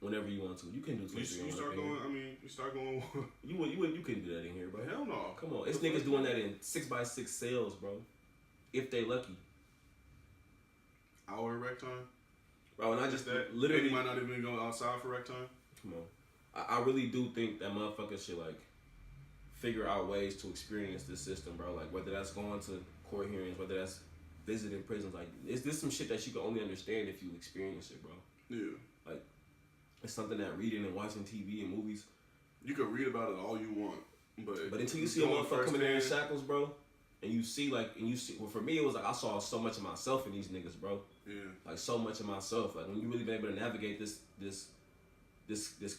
Whenever you want to, you can do 23. You start going. I mean, you start going. You couldn't do that in here, bro. Hell no. Come on, it's niggas doing that in 6x6 cells, bro. If they lucky. Hour rec time. Bro, and I just that literally you might not even go outside for rec time. Come on, I really do think that motherfuckers should like figure out ways to experience this system, bro. Like whether that's going to court hearings, whether that's visiting prisons. Like, is this some shit that you can only understand if you experience it, bro? Yeah. Like. It's something that reading and watching TV and movies. You can read about it all you want, but until you see a motherfucker coming in shackles, bro, and you see well, for me it was like I saw so much of myself in these niggas, bro. Yeah. Like so much of myself. Like when you really been able to navigate this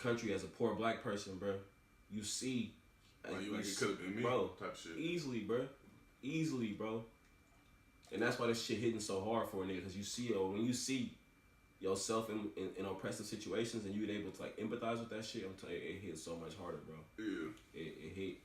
country as a poor black person, bro, you see. Like it could have been me, bro. Type shit. Easily, bro. And that's why this shit hitting so hard for a nigga, because you see, when you see yourself in oppressive situations and you're able to like empathize with that shit, I'm telling you, it hit so much harder, bro. Yeah. It hit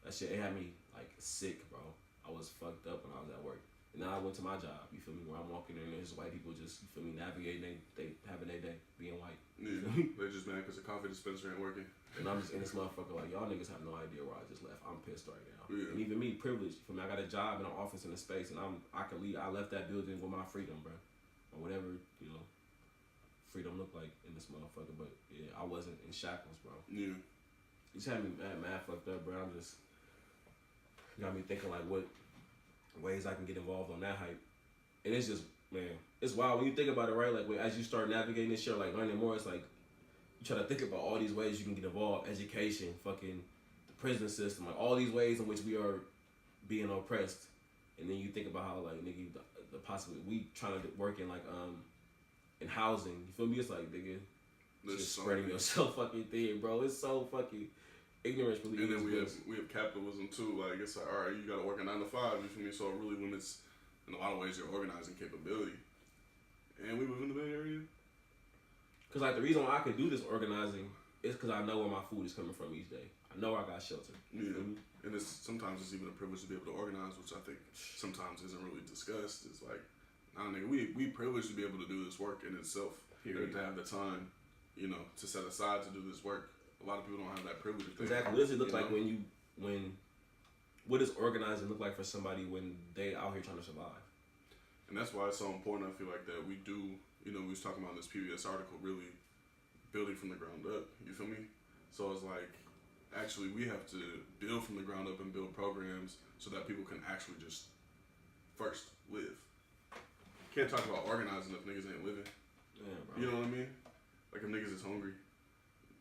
that shit. It had me like sick, bro. I was fucked up when I was at work. And now I went to my job, you feel me, where I'm walking in and there's white people just, you feel me, navigating, they having their day, being white. Yeah, they're just mad because the coffee dispenser ain't working. And I'm just in this motherfucker like, y'all niggas have no idea where I just left. I'm pissed right now. Yeah. And even me, privileged. For me, I got a job in an office in a space, and I can leave. I left that building with my freedom, bro, or whatever, you know, freedom look like in this motherfucker. But yeah, I wasn't in shackles, bro. Yeah. You just had me mad fucked up, bro. I'm just got me thinking like what ways I can get involved on that hype. And it's just, man, it's wild when you think about it, right? Like as you start navigating this shit, like learning more, it's like you try to think about all these ways you can get involved, education, fucking the prison system, like all these ways in which we are being oppressed. And then you think about how like nigga the possibility we trying to work in like in housing. You feel me? It's like nigga just so spreading yourself fucking thin, bro. It's so fucking ignorance. And then we have capitalism too. Like it's like, all right, you gotta work a 9 to 5. You feel me? So it really limits in a lot of ways your organizing capability. And we live in the Bay Area. Cause like the reason why I could do this organizing is because I know where my food is coming from each day. I know I got shelter. Yeah. And sometimes it's even a privilege to be able to organize, which I think sometimes isn't really discussed. It's like, nah, nigga, we privileged to be able to do this work in itself. Period. And to have the time, you know, to set aside to do this work. A lot of people don't have that privilege. Exactly. What does it look like what does organizing look like for somebody when they out here trying to survive? And that's why it's so important, I feel like, that we do, you know, we was talking about in this PBS article, really building from the ground up. You feel me? So it's like, actually, we have to build from the ground up and build programs so that people can actually just first live. Can't talk about organizing if niggas ain't living. Yeah, bro. You know what I mean? Like if niggas is hungry.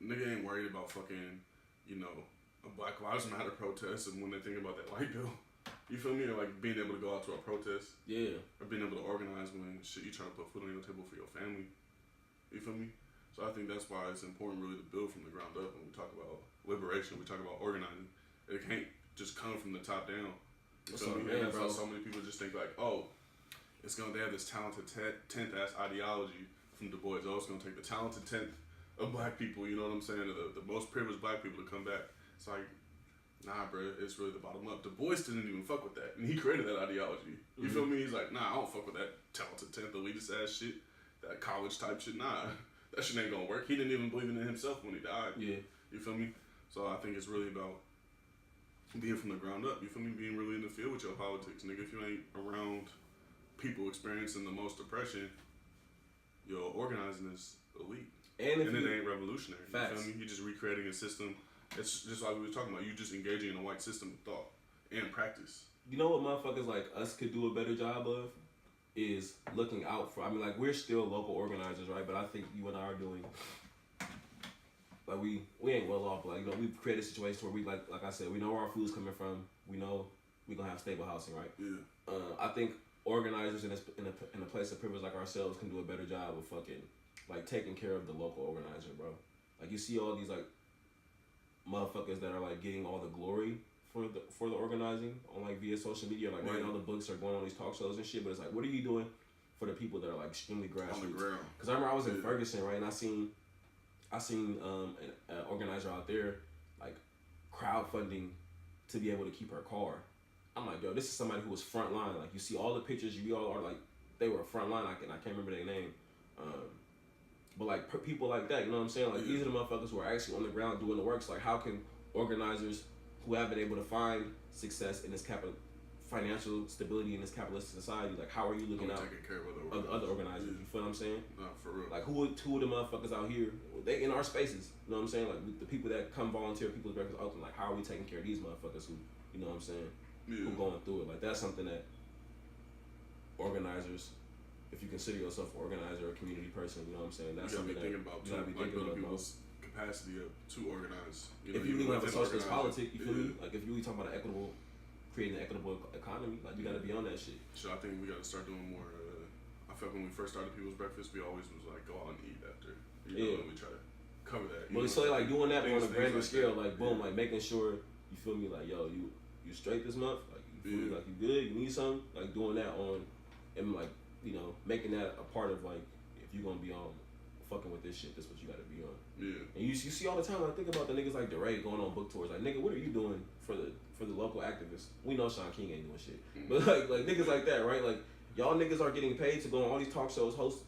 Nigga ain't worried about fucking, you know, a Black Lives Matter protest and when they think about that light bill. You feel me? Or like being able to go out to a protest. Yeah. Or being able to organize when shit you trying to put food on your table for your family. You feel me? So I think that's why it's important really to build from the ground up when we talk about liberation, we talk about organizing. It can't just come from the top down. You feel me? And that's why so many people just think like, oh, they have this talented 10th ass ideology from Du Bois. Oh, it's gonna take the talented 10th of black people, you know what I'm saying? The most privileged black people to come back. It's like, nah, bro, it's really the bottom up. Du Bois didn't even fuck with that. And he created that ideology. You feel me? He's like, nah, I don't fuck with that talented 10th elitist ass shit. That college type shit. Nah, that shit ain't gonna work. He didn't even believe in it himself when he died. Yeah. You feel me? So I think it's really about being from the ground up. You feel me? Being really in the field with your politics. Nigga, if you ain't around people experiencing the most oppression, your organizing is elite. And it ain't revolutionary. Facts. You feel me? You're just recreating a system. It's just like we were talking about. You just engaging in a white system of thought and practice. You know what motherfuckers like us could do a better job of? Is looking out for, I mean, like, we're still local organizers, right? But I think you and I are doing, like, we ain't well off, but, like, you know, we've created situations where we, like I said, we know where our food's coming from. We know we're going to have stable housing, right? Yeah. I think organizers in a place of privilege like ourselves can do a better job of fucking, like, taking care of the local organizer, bro. Like, you see all these, like, motherfuckers that are, like, getting all the glory for the organizing on, like, via social media, like, writing all the books or going on these talk shows and shit, but it's like, what are you doing for the people that are, like, extremely grassroots? On the ground. Because I remember I was in Ferguson, right, and I seen an organizer out there, like, crowdfunding to be able to keep her car. I'm like, yo, this is somebody who was front line. Like, you see all the pictures, you all are, like, they were front line, I can't remember their name. But, like, people like that, you know what I'm saying? Like, these are the motherfuckers who are actually on the ground doing the work. So, like, how can organizers who have been able to find success in this financial stability in this capitalist society, like, how are you looking out taking care of other organizers? You feel what I'm saying? No, for real. Like, who are the motherfuckers out here? They in our spaces. You know what I'm saying? Like, the people that come volunteer, People's Breakfast Oakland, like, how are we taking care of these motherfuckers who, you know what I'm saying? Who going through it? Like, that's something that organizers, if you consider yourself an organizer or a community person, you know what I'm saying? That's you gotta something be thinking about, you gotta be thinking about. People's capacity to organize. If you really have a socialist politic, you feel me? Like, if you really talking about creating an equitable economy, like, you gotta be on that shit. So I think we gotta start doing more. I felt when we first started People's Breakfast, we always was like, go out and eat after. You know, and we try to cover that. Well, so like doing that on a grander scale, like, boom, like making sure, you feel me, like, yo, you straight this month, like, you feel me, like, you good, you need something, like, doing that on, and, like, you know, making that a part of, like, if you're gonna be on fucking with this shit, this what you gotta be on. Yeah. And you see all the time, like, think about the niggas like DeRay going on book tours, like, nigga, what are you doing for for the local activists. We know Sean King ain't doing shit, but like niggas like that, right? Like y'all niggas are getting paid to go on all these talk shows, host.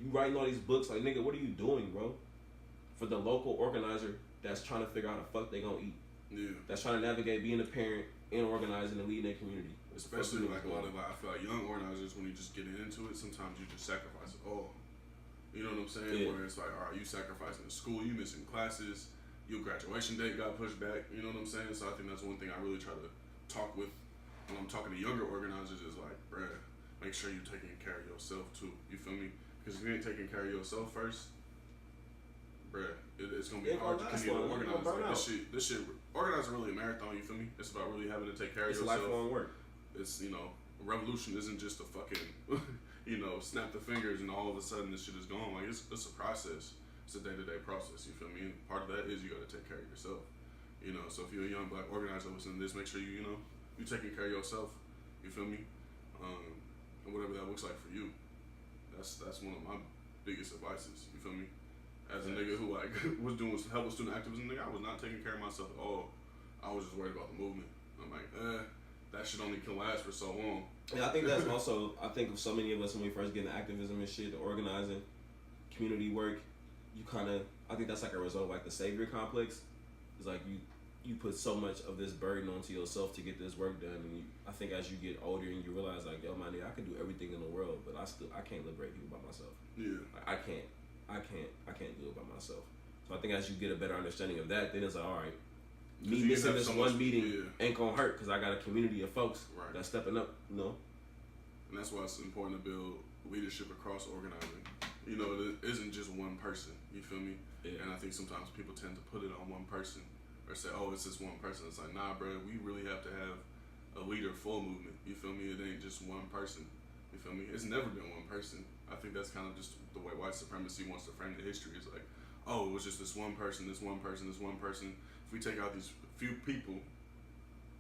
You writing all these books, like nigga, what are you doing, bro? For the local organizer that's trying to figure out how the fuck they gonna eat. Yeah. That's trying to navigate being a parent and organizing and leading their community. Especially like a lot of I feel like young organizers, when you just get into it, sometimes you just sacrifice it all. You know what I'm saying? Yeah. Where it's like, all right, you sacrificing the school, you missing classes, your graduation date got pushed back. You know what I'm saying? So I think that's one thing I really try to talk with when I'm talking to younger organizers is like, bruh, make sure you're taking care of yourself too. You feel me? Because if you ain't taking care of yourself first, bruh, it's gonna be hard to continue to organize. Like, this shit, organizing really a marathon. You feel me? It's about really having to take care of yourself. It's lifelong work. It's, you know, revolution isn't just a fucking, you know, snap the fingers and all of a sudden this shit is gone. Like, it's a process. It's a day-to-day process, you feel me? And part of that is you gotta take care of yourself. You know, so if you're a young black organizer listening to this, make sure you know, you're taking care of yourself. You feel me? And whatever that looks like for you. That's one of my biggest advices. You feel me? As a nigga who like was doing help with student activism, nigga, I was not taking care of myself at all. I was just worried about the movement. I'm like, that shit only can last for so long. Yeah, I think that's also, I think of so many of us when we first get into activism and shit, the organizing, community work, you kind of, I think that's like a result of like the savior complex. It's like you put so much of this burden onto yourself to get this work done, and I think as you get older and you realize like, yo, my nigga, I can do everything in the world, but I can't liberate people by myself. Yeah. Like, I can't do it by myself. So I think as you get a better understanding of that, then it's like, all right, me missing this one meeting ain't gonna hurt because I got a community of folks that's stepping up, you know? And that's why it's important to build leadership across organizing. You know, it isn't just one person, you feel me? Yeah. And I think sometimes people tend to put it on one person or say, oh, it's this one person. It's like, nah, bro, we really have to have a leader full movement, you feel me? It ain't just one person, you feel me? It's never been one person. I think that's kind of just the way white supremacy wants to frame the history. It's like, oh, it was just this one person, this one person, this one person. If we take out these few people,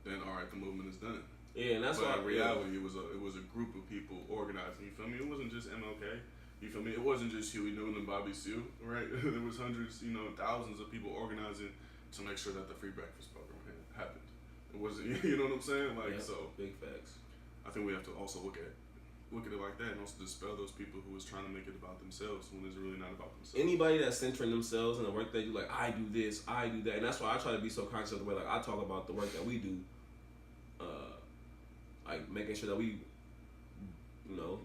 then all right, the movement is done. Yeah, and that's why in reality, it was a group of people organizing. You feel me? It wasn't just MLK. You feel me? It wasn't just Huey Newton and Bobby Seale, right? There was hundreds, you know, thousands of people organizing to make sure that the free breakfast program happened. It wasn't, you know what I'm saying? Like, so big facts. I think we have to also look at it like that and also dispel those people who is trying to make it about themselves when it's really not about themselves. Anybody that's centering themselves and the work they do, like, I do this, I do that, and that's why I try to be so conscious of the way, like, I talk about the work that we do, like, making sure that we, you know,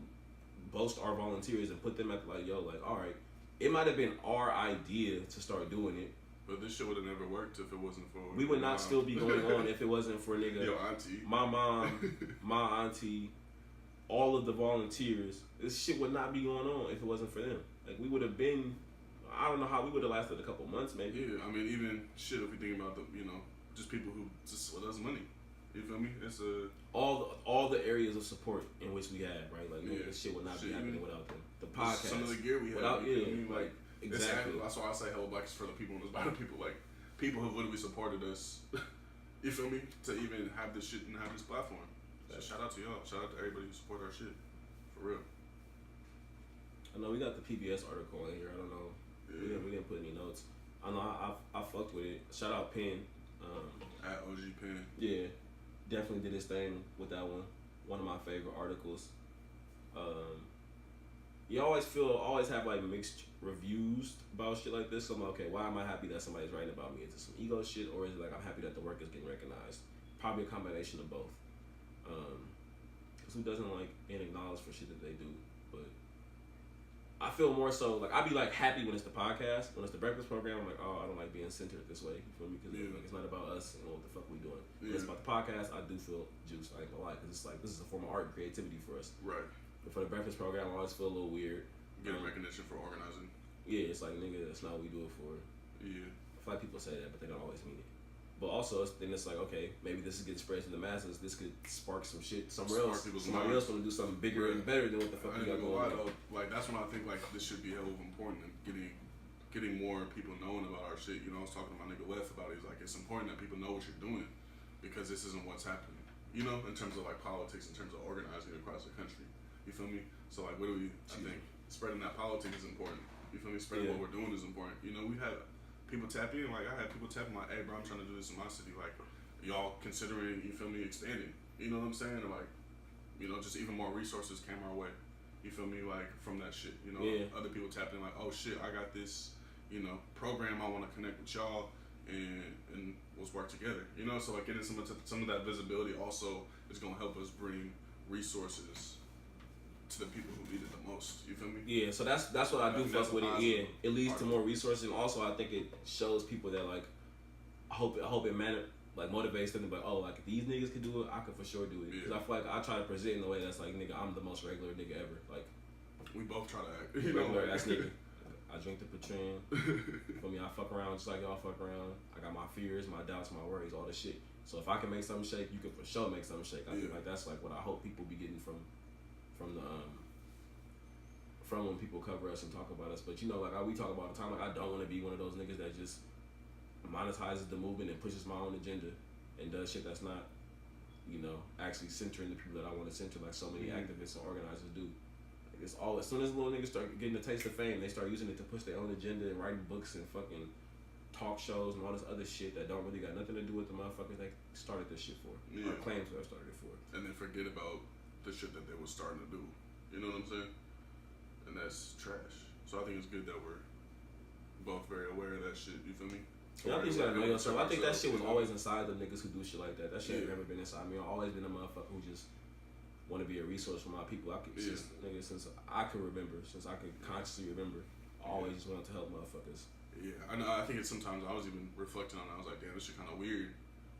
boast our volunteers and put them at, like, yo, like, all right, it might have been our idea to start doing it, but this shit would have never worked if it wasn't for... We would not still be going on if it wasn't for, nigga, your auntie, my mom, my auntie, all of the volunteers. This shit would not be going on if it wasn't for them. Like, we would have been, I don't know how, we would have lasted a couple months maybe. Yeah, I mean, even shit, if we think about the, you know, just people who just split us money. You feel me? It's all the areas of support in which we had, right? Like, this shit would not be happening without them. The podcast, some of the gear we had, without, like exactly. That's why I say Hello Black is for the people and it's by the people. Like, people have literally supported us. You feel me? To even have this shit and have this platform. So shout out to y'all. Shout out to everybody who support our shit. For real. I know we got the PBS article in here. I don't know. Yeah. We didn't put any notes. I know I fucked with it. Shout out Penn. At OG Penn. Yeah. Definitely did his thing with that one. One of my favorite articles. You always have like mixed reviews about shit like this. So I'm like, okay, why am I happy that somebody's writing about me? Is it some ego shit, or is it like I'm happy that the work is getting recognized? Probably a combination of both. Cause who doesn't like being acknowledged for shit that they do? But I feel more so like I be like happy when it's the podcast, when it's the breakfast program. I'm like, oh, I don't like being centered this way. You feel me? Because like, it's not about us and what the fuck we doing. When it's about the podcast, I do feel juice. I ain't gonna lie, cause it's like this is a form of art and creativity for us. Right. But for the breakfast program, I always feel a little weird. Getting recognition for organizing. Yeah, it's like, nigga, that's not what we do it for. Yeah. I feel like people say that, but they don't always mean it. But also, then it's like, okay, maybe this is getting spread to the masses. This could spark some shit somewhere else. Somebody else want to do something bigger and better than what the fuck we got going on. Like, that's when I think, like, this should be hell of important and getting more people knowing about our shit. You know, I was talking to my nigga Wes about it. He's like, it's important that people know what you're doing because this isn't what's happening. You know, in terms of, like, politics, in terms of organizing across the country. You feel me? So, like, what do we, I think, spreading that politics is important. You feel me? Spreading what we're doing is important. You know, we have people tap in. Like, I had people tapping my, hey, bro, I'm trying to do this in my city. Like, y'all considering, you feel me, expanding? You know what I'm saying? Or like, you know, just even more resources came our way. You feel me? Like from that shit. You know, other people tapped in like, oh shit, I got this, you know, program. I want to connect with y'all and let's work together. You know, so like getting some of that visibility also is gonna help us bring resources to the people who need it the most. You feel me? Yeah. So that's what I do fuck with it. Yeah, it leads to more resources, and also I think it shows people that like, I hope it motivates them to be like, oh, like if these niggas could do it, I could for sure do it. Because I feel like I try to present in a way that's like, nigga, I'm the most regular nigga ever. Like, we both try to act. Regular ass nigga. I drink the Patron. For me, I fuck around just like y'all fuck around. I got my fears, my doubts, my worries, all this shit. So if I can make something shake, you can for sure make something shake. I think like that's like what I hope people be getting from when people cover us and talk about us. But you know, like we talk about all the time, like I don't want to be one of those niggas that just monetizes the movement and pushes my own agenda and does shit that's not, you know, actually centering the people that I want to center, like so many activists and organizers do. Like it's all, as soon as little niggas start getting a taste of fame, they start using it to push their own agenda and writing books and fucking talk shows and all this other shit that don't really got nothing to do with the motherfuckers they started this shit for, or claim to have started it for. And then forget about the shit that they were starting to do. You know what I'm saying? And that's trash. So I think it's good that we're both very aware of that shit. You feel me? Yeah, I think you gotta know yourself. I think that shit was always inside the niggas who do shit like that. That shit never been inside me. I've always been a motherfucker who just want to be a resource for my people. Since I can remember, since I can consciously remember, I always just wanted to help motherfuckers. Yeah, I know. I think it's sometimes I was even reflecting on it. I was like, damn, this shit kind of weird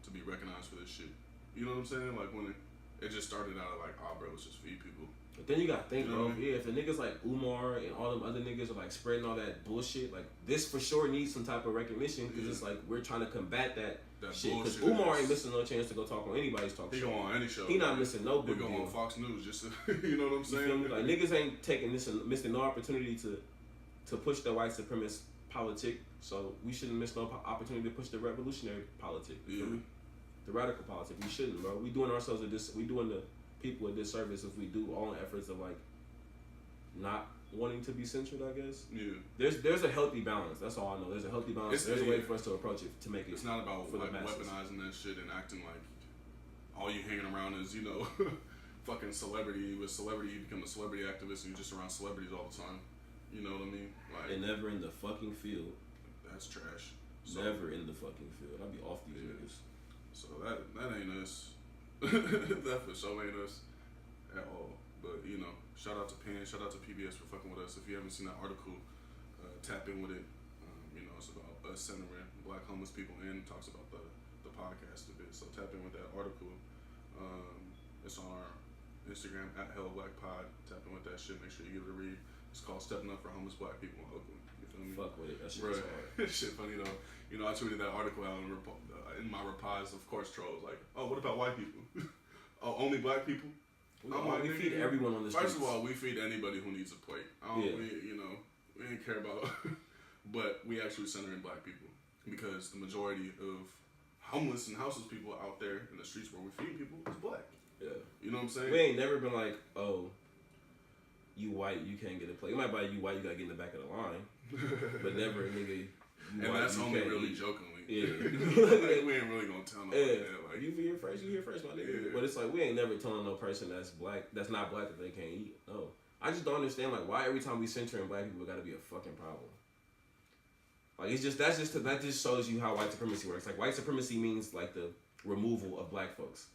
to be recognized for this shit. You know what I'm saying? Like when it just started out like, oh, bro, let's just feed people. But then you gotta think, you know, bro. Yeah, if the niggas like Umar and all them other niggas are like spreading all that bullshit, like this for sure needs some type of recognition because it's like we're trying to combat that shit. Because Umar ain't missing no chance to go talk on anybody's talk show. He go on any show. He not missing no big deal. He go on Fox News just to, you know what I'm saying? You feel me? Like niggas ain't taking this and missing no opportunity to push the white supremacist politic. So we shouldn't miss no opportunity to push the revolutionary politic. You feel me? The radical politic. We shouldn't, bro. We doing ourselves we doing the people a disservice if we do all the efforts of like not wanting to be censored, I guess. Yeah. There's a healthy balance. That's all I know. There's a healthy balance. There's a way for us to approach it to make it. It's not about like weaponizing that shit and acting like all you hanging around is, you know, fucking celebrity. With celebrity, you become a celebrity activist and you're just around celebrities all the time. You know what I mean? Like, and never in the fucking field. That's trash. So, never in the fucking field. I'd be off these niggas. So that ain't us. That for sure ain't us at all. But you know, shout out to Penn, shout out to PBS for fucking with us. If you haven't seen that article, tap in with it. You know, it's about us centering Black homeless people and talks about the podcast a bit. So tap in with that article. It's on our Instagram at Hello Black Pod. Tap in with that shit. Make sure you give it a read. It's called Stepping Up for Homeless Black People in Oakland. You feel me? Fuck with it. That shit is hard. Shit funny though. You know, I tweeted that article out in my replies, of course, trolls like, oh, what about white people? Oh, only black people? We feed everyone on the streets. First of all, we feed anybody who needs a plate. We ain't care about, but we actually center in black people because the majority of homeless and houseless people out there in the streets where we feed people is black. Yeah. You know what I'm saying? We ain't never been like, oh, you white, you can't get a plate. It might be you white, you gotta get in the back of the line. But never, nigga, and white, that's only really jokingly. Yeah. Like, we ain't really gonna tell nobody that. Like, you hear first, my nigga. Yeah. But it's like, we ain't never telling no person that's black, that's not black, that they can't eat. No. I just don't understand, like, why every time we center in black people, it gotta be a fucking problem. Like, it's just, that just shows you how white supremacy works. Like, white supremacy means, like, the removal of black folks.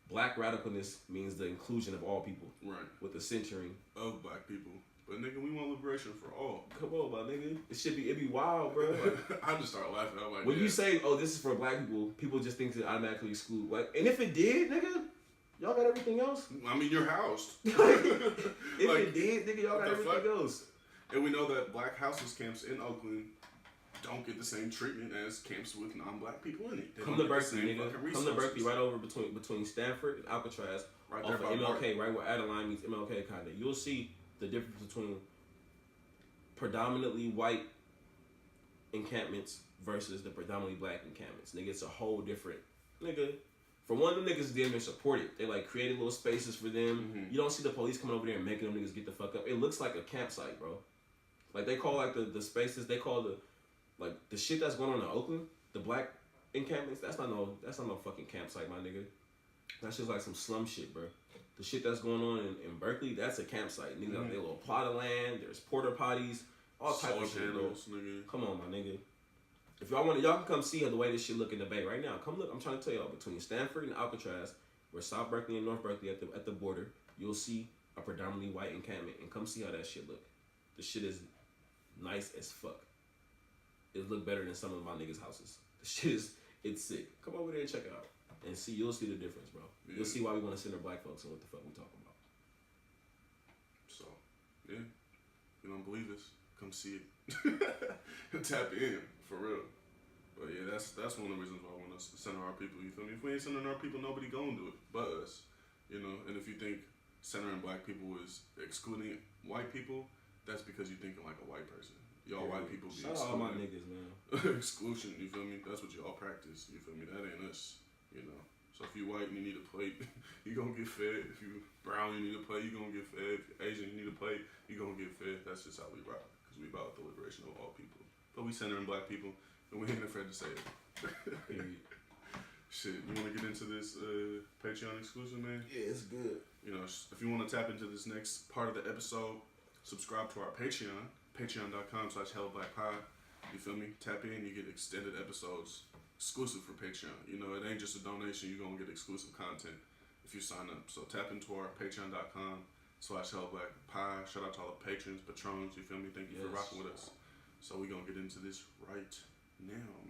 Black radicalness means the inclusion of all people. Right. With the centering of black people. But nigga, we want liberation for all. Come on, my nigga. It be wild, bro. Like, I just start laughing. I'm like, when you say, oh, this is for black people just think to automatically exclude. Like, and if it did, nigga, y'all got everything else. I mean, you're housed. If it did, nigga, y'all got everything else. And we know that black houseless camps in Oakland don't get the same treatment as camps with non-black people in it. Come to Berkeley, nigga. Come to Berkeley, right over between Stanford and Alcatraz, right there by MLK, right where Adeline meets MLK, kind of. You'll see the difference between predominantly white encampments versus the predominantly black encampments. Nigga, it's a whole different, nigga. For one, them niggas damn near support it. They like created little spaces for them. Mm-hmm. You don't see the police coming over there and making them niggas get the fuck up. It looks like a campsite, bro. Like they call like the spaces, they call the shit that's going on in Oakland, the black encampments, that's not no fucking campsite, my nigga. That's just like some slum shit, bro. The shit that's going on in Berkeley, that's a campsite. Niggas got their little plot of land. There's porta potties, all type of shit, bro. Nigga. Come on, my nigga. If y'all want to, y'all can come see the way this shit look in the Bay right now. Come look. I'm trying to tell y'all, between Stanford and Alcatraz, where South Berkeley and North Berkeley at the border, you'll see a predominantly white encampment, and come see how that shit look. The shit is nice as fuck. It look better than some of my niggas' houses. The shit is, it's sick. Come over there and check it out. And see, you'll see the difference, bro. Yeah. You'll see why we want to center black folks and what the fuck we talking about. So, yeah. If you don't believe us, come see it. Tap in, for real. But yeah, that's one of the reasons why I want to center our people, you feel me? If we ain't centering our people, nobody gonna do it but us. You know, and if you think centering black people is excluding white people, that's because you're thinking like a white person. Y'all white people be excluded. Shout out all my niggas, man. Exclusion, you feel me? That's what y'all practice, you feel me? That ain't us. You know, so if you white and you need a plate, you gonna get fed. If you brown, you need a plate, you gonna get fed. If you're Asian, you need a plate, you gonna get fed. That's just how we rock, because we about the liberation of all people. But we centering black people, and we ain't afraid to say it. Shit, you wanna get into this Patreon exclusive, man? Yeah, it's good. You know, if you wanna tap into this next part of the episode, subscribe to our Patreon, patreon.com/hellablackpod. You feel me? Tap in, you get extended episodes. Exclusive for Patreon. You know, it ain't just a donation. You're going to get exclusive content if you sign up. So tap into our patreon.com/hellablackpie. Shout out to all the patrons, patrons, you feel me? Thank you for rocking with us. So we're going to get into this right now, man.